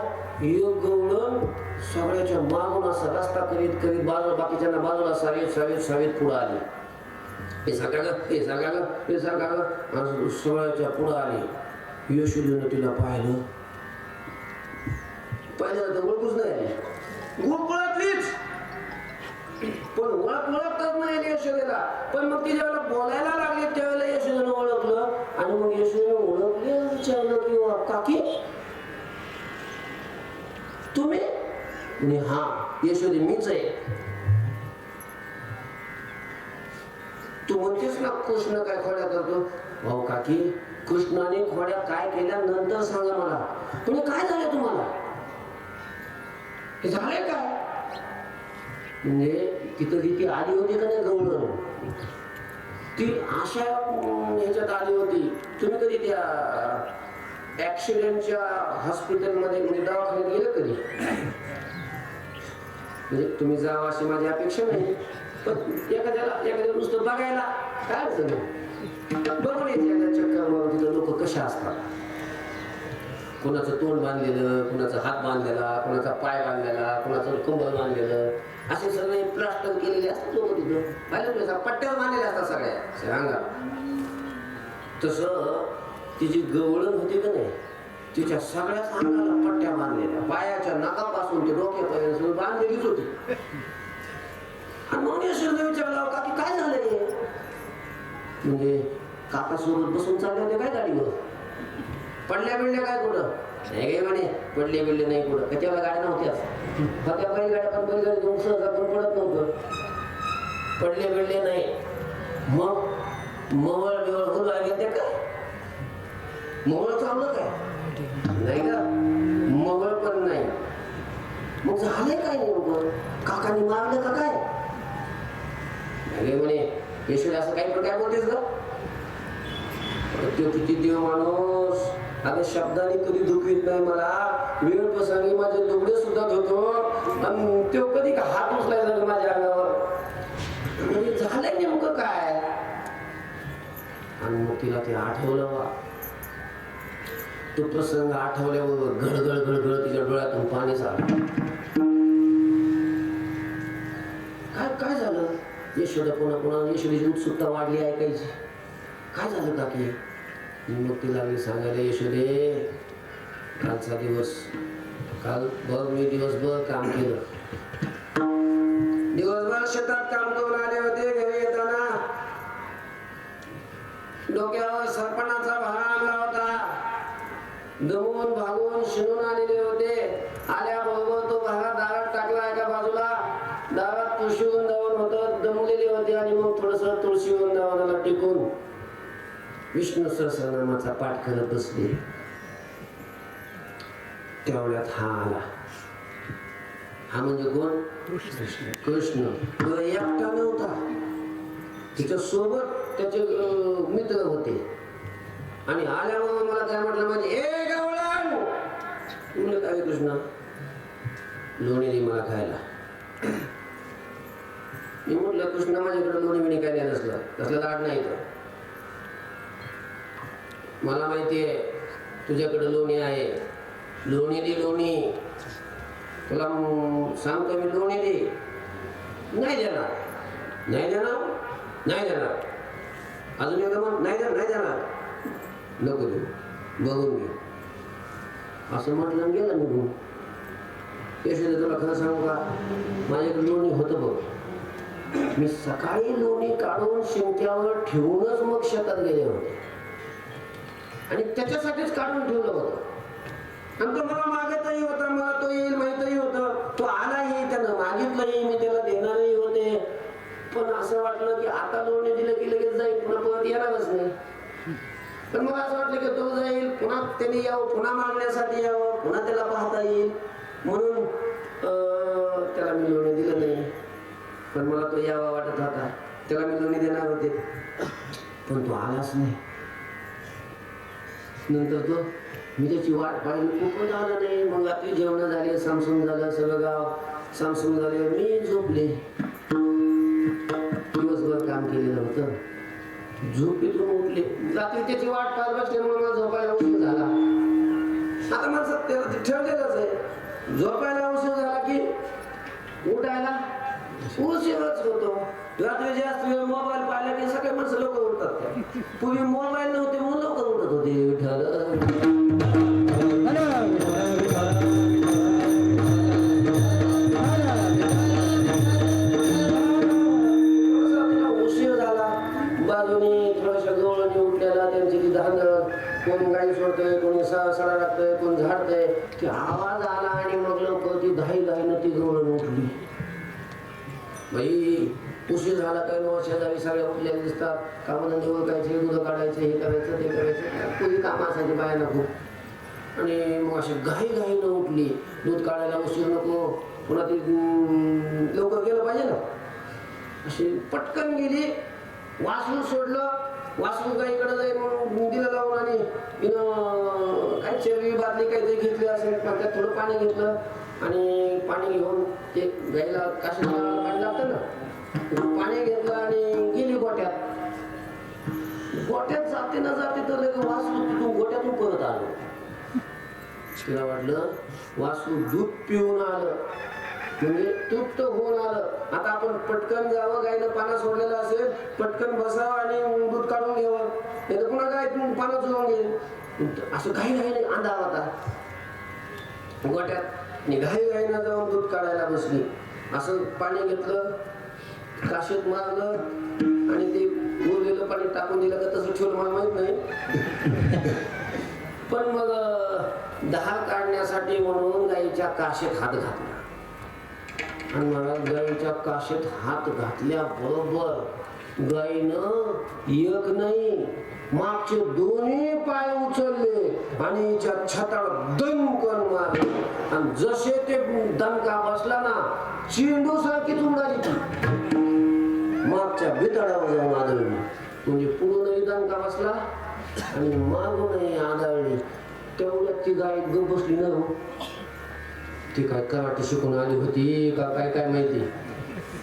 एक गवळण सगळ्याच्या मागून असा रस्ता करीत करीत बाजूला बाकीच्यांना बाजूला सारीत सारीत सारीत पुढं आली. हे सांगा ग, हे सांगा ग, हे सांगा ग, सगळ्याच्या पुढं आली. यशोदेनं तिला पाहिलं तर ओळखूच नाही आली. गुळकुळातलीच पण ओळखतच नाही यशोदेला. पण मग ती ज्यावेळेला बोलायला लागली त्यावेळेला यशोदेनं ओळखलं. आणि मग यशोदेनं ओळखले, विचारलं की काकी तुम्ही? हा यशोदे मीच आहे. तू म्हणतेस ना कृष्ण काय खोड्या करतो. भाऊ काकी कृष्णाने खोड्या काय केल्या नंतर सांगा मला. तुम्ही काय झालं तुम्हाला, हे झालंय काय? म्हणजे तिथं ती आली होती का नाही गवळण, ती अशा ह्याच्यात आली होती. तुम्ही कधी त्या ऍक्सिडेंटच्या हॉस्पिटलमध्ये म्हणजे दवाखान्यात गेलं कधी? म्हणजे तुम्ही जावं अशी माझी अपेक्षा नाही, पण एखाद्या नुसतं बघायला काय अडचण बघून येते चक्कर मारून. तिथं लोक कशा असतात, कोणाचं तोंड बांधलेलं, कोणाचा हात बांधलेला, कोणाचा पाय बांधलेला, कोणाचं कंबर बांधलेलं, असे सगळे प्लास्टर केलेले असतात लोक तिथं. पाहिलं पट्ट्यावर बांधलेले असतात सगळ्या अंगा. तसं तिची गवळण होती का नाही, तिच्या सगळ्याच अंगाला पट्ट्या बांधलेल्या, पायाच्या नखापासून ते डोक्यापर्यंत बांधलेलीच होती. आणि मग विचारला काकी काय झालंय? म्हणजे काका सोबत बसून चालले होते काय गाडीवर? पडल्या बिडल्या काय कुठं नाही काय म्हणे पडले बिडले नाही कुठं त्याच्याला गाड्या नव्हत्याच फक्त बैलगाड्या पण बैलगाडी घेऊन सहज आपण पडत नव्हतं पडले बिडले नाही मग मवळ बिवळ होऊ लागले ते काय मवळ चाललं काय नाही का मवळ पण नाही मग झाले काय नेमकं काकांनी मारलं का काय नाही म्हणे यशोदा असं काही पण काय बोलतेस ग तो किती देव माणूस अगं शब्दाने कधी दुखवीत नाही मला वेळ प्रसंगी माझे लुगडे सुद्धा धुतो आणि तो कधी का हात उचलायचा माझ्या अंगावर म्हणजे झालंय नेमकं काय आणि मग तिला ते आठवलं तो प्रसंग आठवल्यावर घडघड घडघड तिच्या डोळ्यातून पाणी झालं काय काय झालं यशोदा पुन्हा पुन्हा यशोदेची उत्सुकता वाढली ऐकायची काय झालं काकी मग ती लागली सांगायला यशोदे कालचा दिवस काल बघ मी दिवसभर काम केलं दिवसभर शेतात काम करून आले होते घरी येताना डोक्यावर सरपणाचा भार आणला होता दमून भागून शिणून आलेले होते आल्याबरोबर तो भारा दारात टाकला एका बाजूला दारात तुळशी वृंदावन होतं दमलेले होते आणि मग थोडस तुळशी वृंदावनाला टिकून विष्णू सहस्रनामाचा पाठ करत बसले तेवढ्यात हा आला हा म्हणजे कोण कृष्ण तो एकटा नव्हता तिच्या सोबत त्याचे मित्र होते आणि आल्यावर मला काय म्हटलं म्हणजे ए गवळण म्हणलं काय कृष्ण लोणी दे मला खायला मी म्हटलं कृष्ण माझ्याकडे लोणी बिणी काय नाही नसलं तसलं लाड नाही तर मला माहितीये तुझ्याकडे लोणी आहे लोणी दे लोणी तुला सांगतो मी लोणी दे नाही देणार नाही देणार नाही देणार अजून एकदा मग नाही देणार नाही देणार नको देऊ बघून घे असं म्हटलं गेलं निघून यशोदा तुला खरं सांगू का माझ्याकडे लोणी होतं बघ मी सकाळी लोणी काढून शिंक्यावर ठेवूनच मग शेतात गेले होते आणि त्याच्यासाठीच काढून ठेवलं होतं आणि तो मला मागतही होता मला तो येईल माहितही होतं तो आलाही त्यानं मागितलंही मी त्याला देणारही होते पण असं वाटलं की आता लोणी दिलं की लगेच जाईल पुन्हा परत येणारच नाही पण मला असं वाटलं की तो जाईल पुन्हा त्याने यावं पुन्हा मागण्यासाठी यावं पुन्हा त्याला पाहता येईल म्हणून त्याला मी लोणी दिलं नाही पण मला तो यावा वाटत होता त्याला मी लोणी देणार होते पण तो आलाच नाही नंतर तो मी त्याची वाट पाहिली खूपच आला नाही मग रात्री जेवण झाले सामसूम झालं सगळं गाव सामसूम झाले मी झोपले दिवसभर काम केलेलं होतं झोपेतून उठले रात्री त्याची वाट पाहत बसल्यामुळे मला झोपायला उशीर झाला आता माणसं त्याला ठेवलेलंच आहे झोपायला उशीर झाला की उठायला उशीरच होतो रात्री जास्त वेळ मोबाईल पाहिला की सगळे माणसं लवकर उठतात पूर्वी मोबाईल नव्हते म्हणून लवकर उठत होते उशीर झाला बाजूने थोड्याशा गवळणी उठल्याला त्यांची ती धांदळ कोण गाई सोडतंय कोणी सडा लागतंय कोण झाडतंय ती आवाज आला आणि मग लवकर ती धाई धाईनं ती गवळण उठली बाई उशीर झाला काही शेजारी सगळ्या उठलेल्या दिसतात कामाधंदे ओळखायचे दूध काढायचे हे करायचं ते करायचं पूर्वी कामं असायची बायांना खूप आणि मग अशी घाईनं उठली दूध काढायला उशीर नको पुन्हा ती लवकर गेलं पाहिजे ना अशी पटकन गेली वासरू सोडलं वासरू गाईकडे जाईल म्हणून दिलं लावून आणि तिनं काही चेरवी बादली काहीतरी घेतली असेल पण त्यात थोडं पाणी घेतलं आणि पाणी घेऊन ते गाईला काशीला पाणी लागतं ना पाणी घेतलं आणि गेली गोट्यात जाते ना जाते तर लगेच वासरू तिथून गोट्यातून परत आलो तिला वाटलं वासरू दूध पिऊन आलं म्हणजे तृप्त होऊन आलं आता आपण पटकन जावं गायनं पानं सोडलेलं असेल पटकन बसावं आणि दूध काढून घ्यावं नाही तर पुन्हा गाय पानं चुरून घेईल असं काही नाही अंधार होता गोट्यात घाईनं जाऊन दूध काढायला बसली असं पाणी घेतलं काशीत मारलं आणि ते उरलेलं पाणी टाकून दिलं का तसं ठेवलं मला माहित नाही पण मग धार काढण्यासाठी म्हणून गाईच्या काशेत हात घातला आणि मला गाईच्या काशेत हात घातल्याबरोबर गाईनं एक नाही मागचे दोन्ही पाय उचलले आणि हिच्या छाताळ दणकन मारले आणि जसे ते दणका बसला ना चेंडू सारखी उडाली ती मागच्या बिताडावर जाऊन आदळली. म्हणजे पुढूनही दणका बसला आणि मागूनही आदळली. तेवढ्यात ती गाय गप बसली ना. ती काय कराटे शिकून आली होती का काय काय माहिती.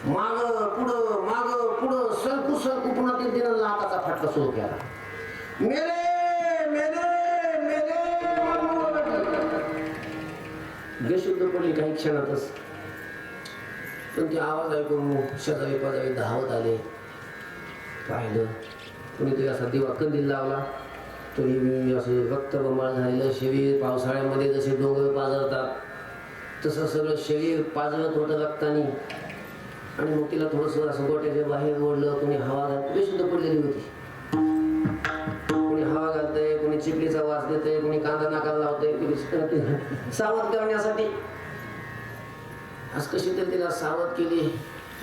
माग पुढं सरकू सरकू पुन्हा तिने लाटाचा फटका सुरू केला. मेले मेले मेले बेशुद्ध पडली काही क्षणातच. पण ते आवाज ऐकून शेजारी पाजारी धावत आले. पाहिलं कोणीतरी असा दिवा कंदील लावला. तरी असं रक्तबंबाळ झालेलं शरीर पावसाळ्यामध्ये जसे डोंगर पाजळतात तसं सगळं शरीर पाजळत होतं रक्तानी. आणि मग तिला थोडंसं असं गोट्याच्या बाहेर ओढलं. कोणी हवा घालत बेशुद्ध पडलेली होती. कोणी हवा घालतंय, कोणी चिपलीचा वास देतंय, कोणी कांदा नाकाला लावतंय, कोणी सावध करण्यासाठी. आज कशी तर तिला सावध केली.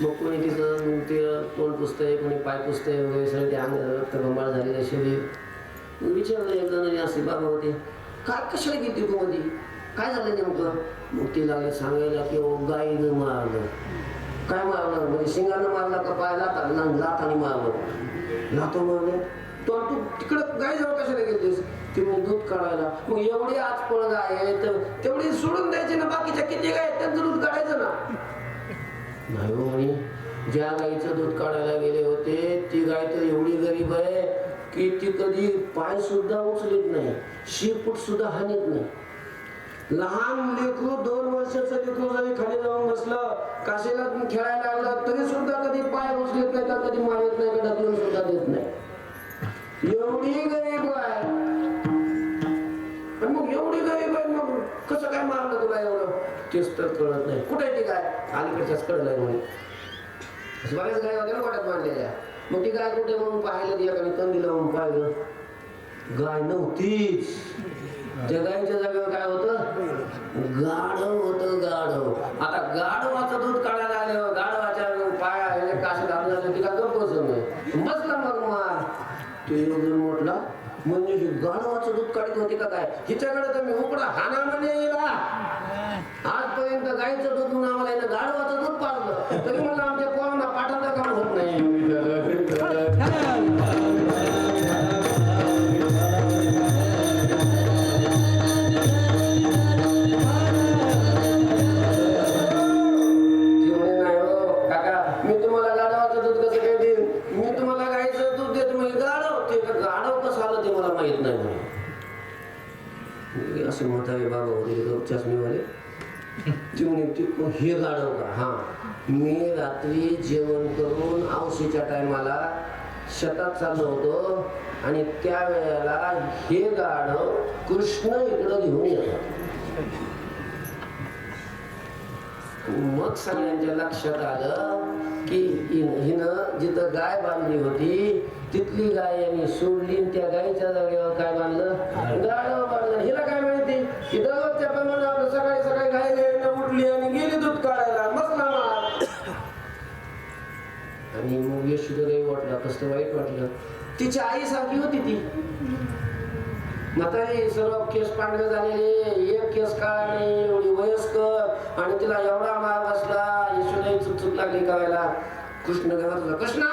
मग कोणी तिचं ते तोंड पुसतंय, कोणी पाय पुसतंय वगैरे सगळं ते अंग रक्तबंबाळ झालेलं शरीर. विचारलं एक जणांनी असे बाबा होते काय कशाला गेली तू मध्ये काय झालं नेमकं. मग ती लागले सांगायला की गाईनं मारलं. काय मारलं म्हणजे शिंगानं मारला का पाय लाताने मारलं. लातो मारले तो तू तिकडं गाय जवळ कशाला गेलीस. ती मग दूध काढायला. मग एवढी आज पण गाय आहे तर तेवढी सोडून द्यायची ना. बाकीच्या किती गाय आहेत त्यांचं दूध काढायचं ना. नाही हो म्हणे ज्या गाईचं दूध काढायला गेले होते ती गाय तर एवढी गरीब आहे की ती कधी पाय सुद्धा उचलत नाही, शेपूट सुद्धा हाणत नाही. लहान लेकरू 2 वर्षाचं लेकरू जरी खाली जाऊन बसलं काशीला खेळायला लागलं तरी सुद्धा कधी पाय उचलत नाही का कधी मारत नाही का ढकलून सुद्धा देत नाही. एवढी गरीब आहे. पण मग एवढी गरीब आहे मग कसं काय मारलं तुला एवढं तेच तर कळत नाही. कुठे ती गाय अलीकडच्याच कळलं आहे म्हणे. बऱ्याच गाय होत्या ना गोट्यात बांधलेल्या. मग ती गाय कुठे म्हणून पाहिलं ती एकाने कंदीला म्हणून पाहिलं गाय नव्हतीच. त्या गायच्या जागेवर काय होतं गाढव होतं. गाढव. आता गाढवाचं दूध काढायला आल्यावर गाढवाच्या पाया काशी घालून झालं ती काय गप्प बसला मग मार. ते म्हटला म्हणजे ही गाढवाचं दूध काढत होती का काय. हिच्याकडे तर मी उकडा हाना म्हणे येला. आजपर्यंत गायचं दूध म्हणून आम्हाला गाढवाचं दूध पाजलं तरी मला आमच्या पोरांना पाठांचं काम होत नाही. असे म्हातारे बाबा होते चष्मेवाले. ते म्हणे हे गाढव का. हा मी रात्री जेवण करून औशीच्या टायमाला शेतात चाललो होतो आणि त्यावेळेला हे गाढव कृष्ण इकडं घेऊन येतात. मग सगळ्यांच्या लक्षात आलं की हिनं जिथं गाय बांधली होती तिथली गाय यांनी सोडली. त्या गायच्या जागेवर काय बांधलं गाढव बांधलं. हिला काय माहिती की दररोजच्या प्रमाणे आपलं सकाळी सकाळी गाय गायनं उठली आणि गेली दूध काढायला बसला मार. आणि मग यशोदेवी वाटलं कसं वाईट वाटलं. तिच्या आई सारखी होती ती म्हातारी. सर्व केस पांढरे झालेले, एक केस काढणे, एवढी वयस्कर आणि तिला एवढा मार बसला. यशोदेवी चुकचुक लागली करायला. कृष्ण घरात होता. कृष्णा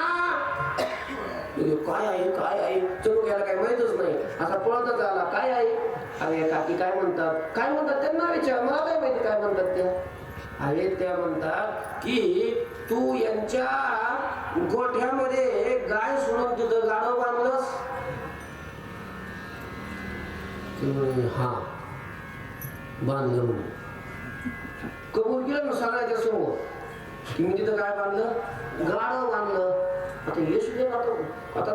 काय आहे काय आहे. चलू गेला काय माहितच नाही. असा पळतच आला. काय आहे. अरे काकी काय म्हणतात त्यांना विचार मला काय माहिती काय म्हणतात त्या. अरे त्या म्हणतात की तू यांच्या गोठ्यामध्ये गाय सोडून तिथं गाढव बांधलंस. हा बांधलं म्हणून कबूल केलं ना सगळ्याच्या समोर की मी तिथं काय बांधलं गाढव बांधलं. आता येशूदेव आता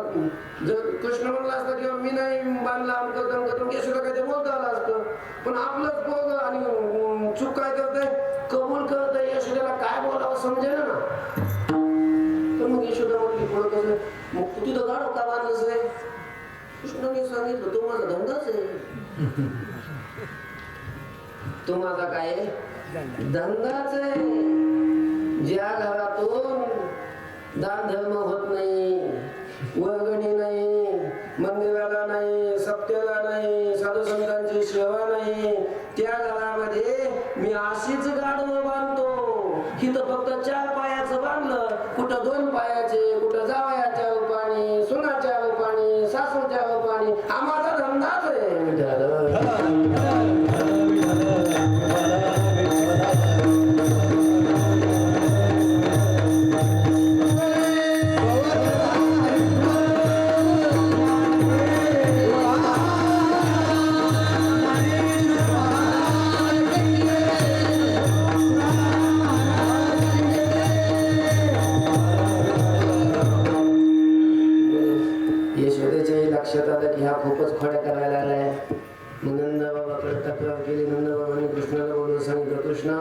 जर कृष्ण म्हणला असता किंवा मी नाही बांधला अमकं येशूला काय ते बोलता आलं असतं. पण आपलंच बोल आणि चूक काय करतंय कबूल करतंय. येशूदेवाला काय बोलावं समजेल ना. तर मग येशूदेव म्हटली पुढं कसं मग तू तिथं गाढव का बांधलंस रे. कृष्णाने सांगितलं तो माझा धंदाच आहे. तो माझा काय आहे? धंदाच आहे. ज्या घरातून दान धर्म होत नाही, वर्गणी नाही, मंदिराला नाही, सप्त्याला नाही, साधू संतांची सेवा नाही, त्या घरामध्ये मी अशीच गाढवं बांधतो. इथं फक्त 4 पायाचं बांधलं, कुठं 2 पायाचे, कुठं जावयाच्या रूपाने, सुनाच्या रूपाने, सासूच्या रूपाने. हा माझा धंदाच आहे. यशोदेच्याही लक्षात आलं की हा खूपच खोड्या करायला लागलाय. मग नंदबाबाकडे तक्रार केली. नंदबाबांनी कृष्णाला बोलून सांगितलं, कृष्णा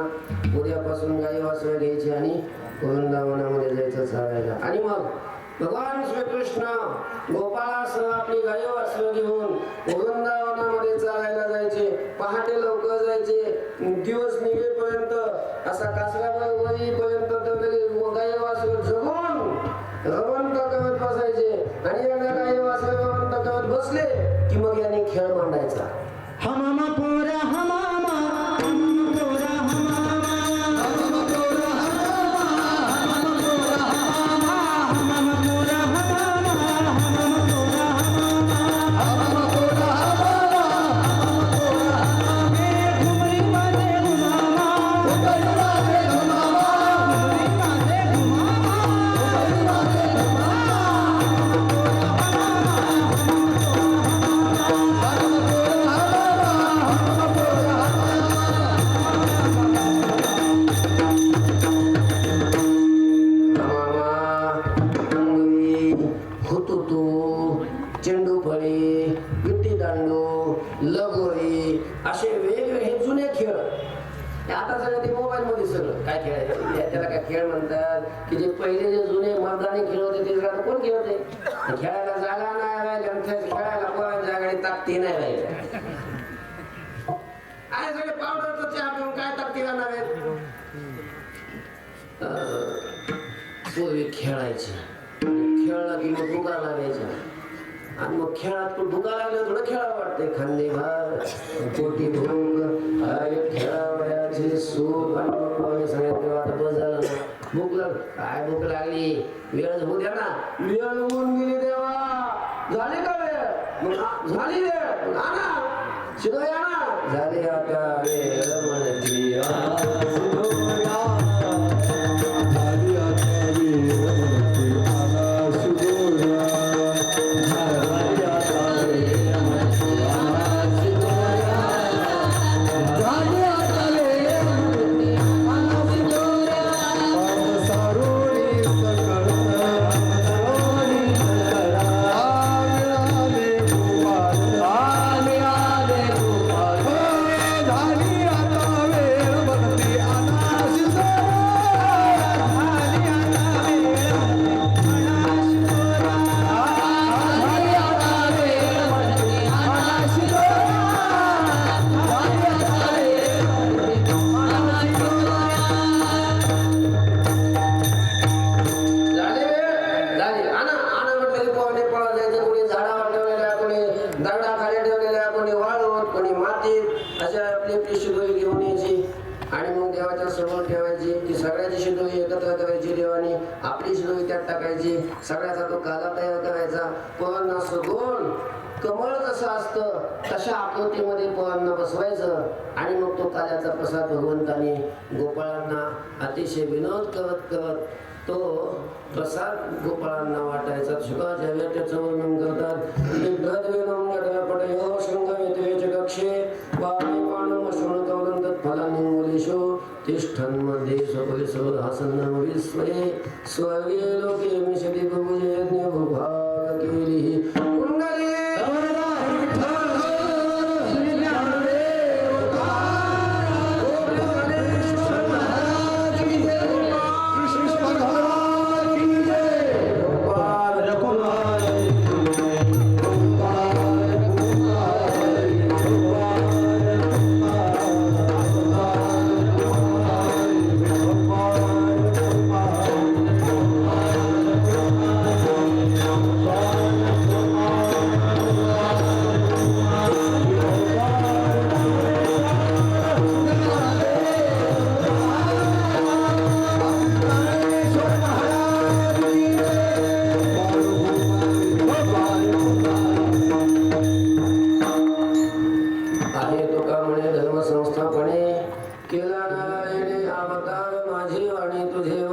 उद्यापासून गाई वासरं घ्यायची आणि वृंदावनामध्ये जायचं चालायला. आणि मग भगवान श्रीकृष्ण गोपाळासह आपली गाई वासरं घेऊन वृंदावनामध्ये चालायला जायचे. पहाटे लवकर जायचे. दिवस निघेपर्यंत असा कासरा वरीपर्यंत गाई वासरं जगून रवंत करत बसायचे. आणि एकदा काही वासरे रवंत करत बसले की मग याने खेळ मांडायचा. हमामा पोरा हमामा, हमामा पोरा हमामा, हमामा पोरा हमामा, हमामा पोरा हमामा, हमामा पोरा हमामा, हमामा पोरा हमामा, हे घुमरी माझे घुमामा, घुमरी माझे घुमामा, घुमरी माझे घुमामा, घुमरी माझे घुमामा. चेंडू फळी, विट्टी दांडू, लगोरी असे वेगवेगळे जुने खेळ. आता सगळं ते मोबाईल मध्ये सगळं काय खेळ, त्याला काय खेळ म्हणतात की जे पहिले जे जुने मर्दानी खेळ होते ते आता कोण खेळते? खेळायला जागा नाही राहिली, खेळायला कोणा जागा ताकती नाही राहिली. आहे सगळे पावडरचं चहा पिऊन काय ताकती राहणार आहेत? पूर्वी खेळायचे, खेळला की मग भुका लागायच्या. आणि मग खेळात पण भुका लागलं थोडं खेळा वाटते. खांदे भार पोटी भूक खेळावयाचे सूप आणि सगळ्यात तेव्हा आता बस झालं ना. भूक लाग काय भूक लागली, वेळ होऊ द्या ना. वेळ होऊन गेली देवा, झाली का वेळ? झाली वेळ, ना शिदो या ना. झाली आता वेळ म्हणती सगळ्याचा तो काला तयार करायचा. पोरांना सगोल कमळ जसं असतं तशा आकृतीमध्ये पोरांना बसवायचं. आणि मग तो काल्याचा प्रसाद भगवंताने गोपाळांना अतिशय विनोद करत करत तो प्रसाद गोपाळांना वाटायचा. शुकाचार्य त्याचं वर्णन करतात. तिष्ठन्मध्ये स्वपरिसोदासन्नं विस्मये स्वर्गे लोके मिषति बहुजे यज्ञभुभाग केलिः कुण्डली गोपाल केला नारायणे अवतार माझी वाणी तुझे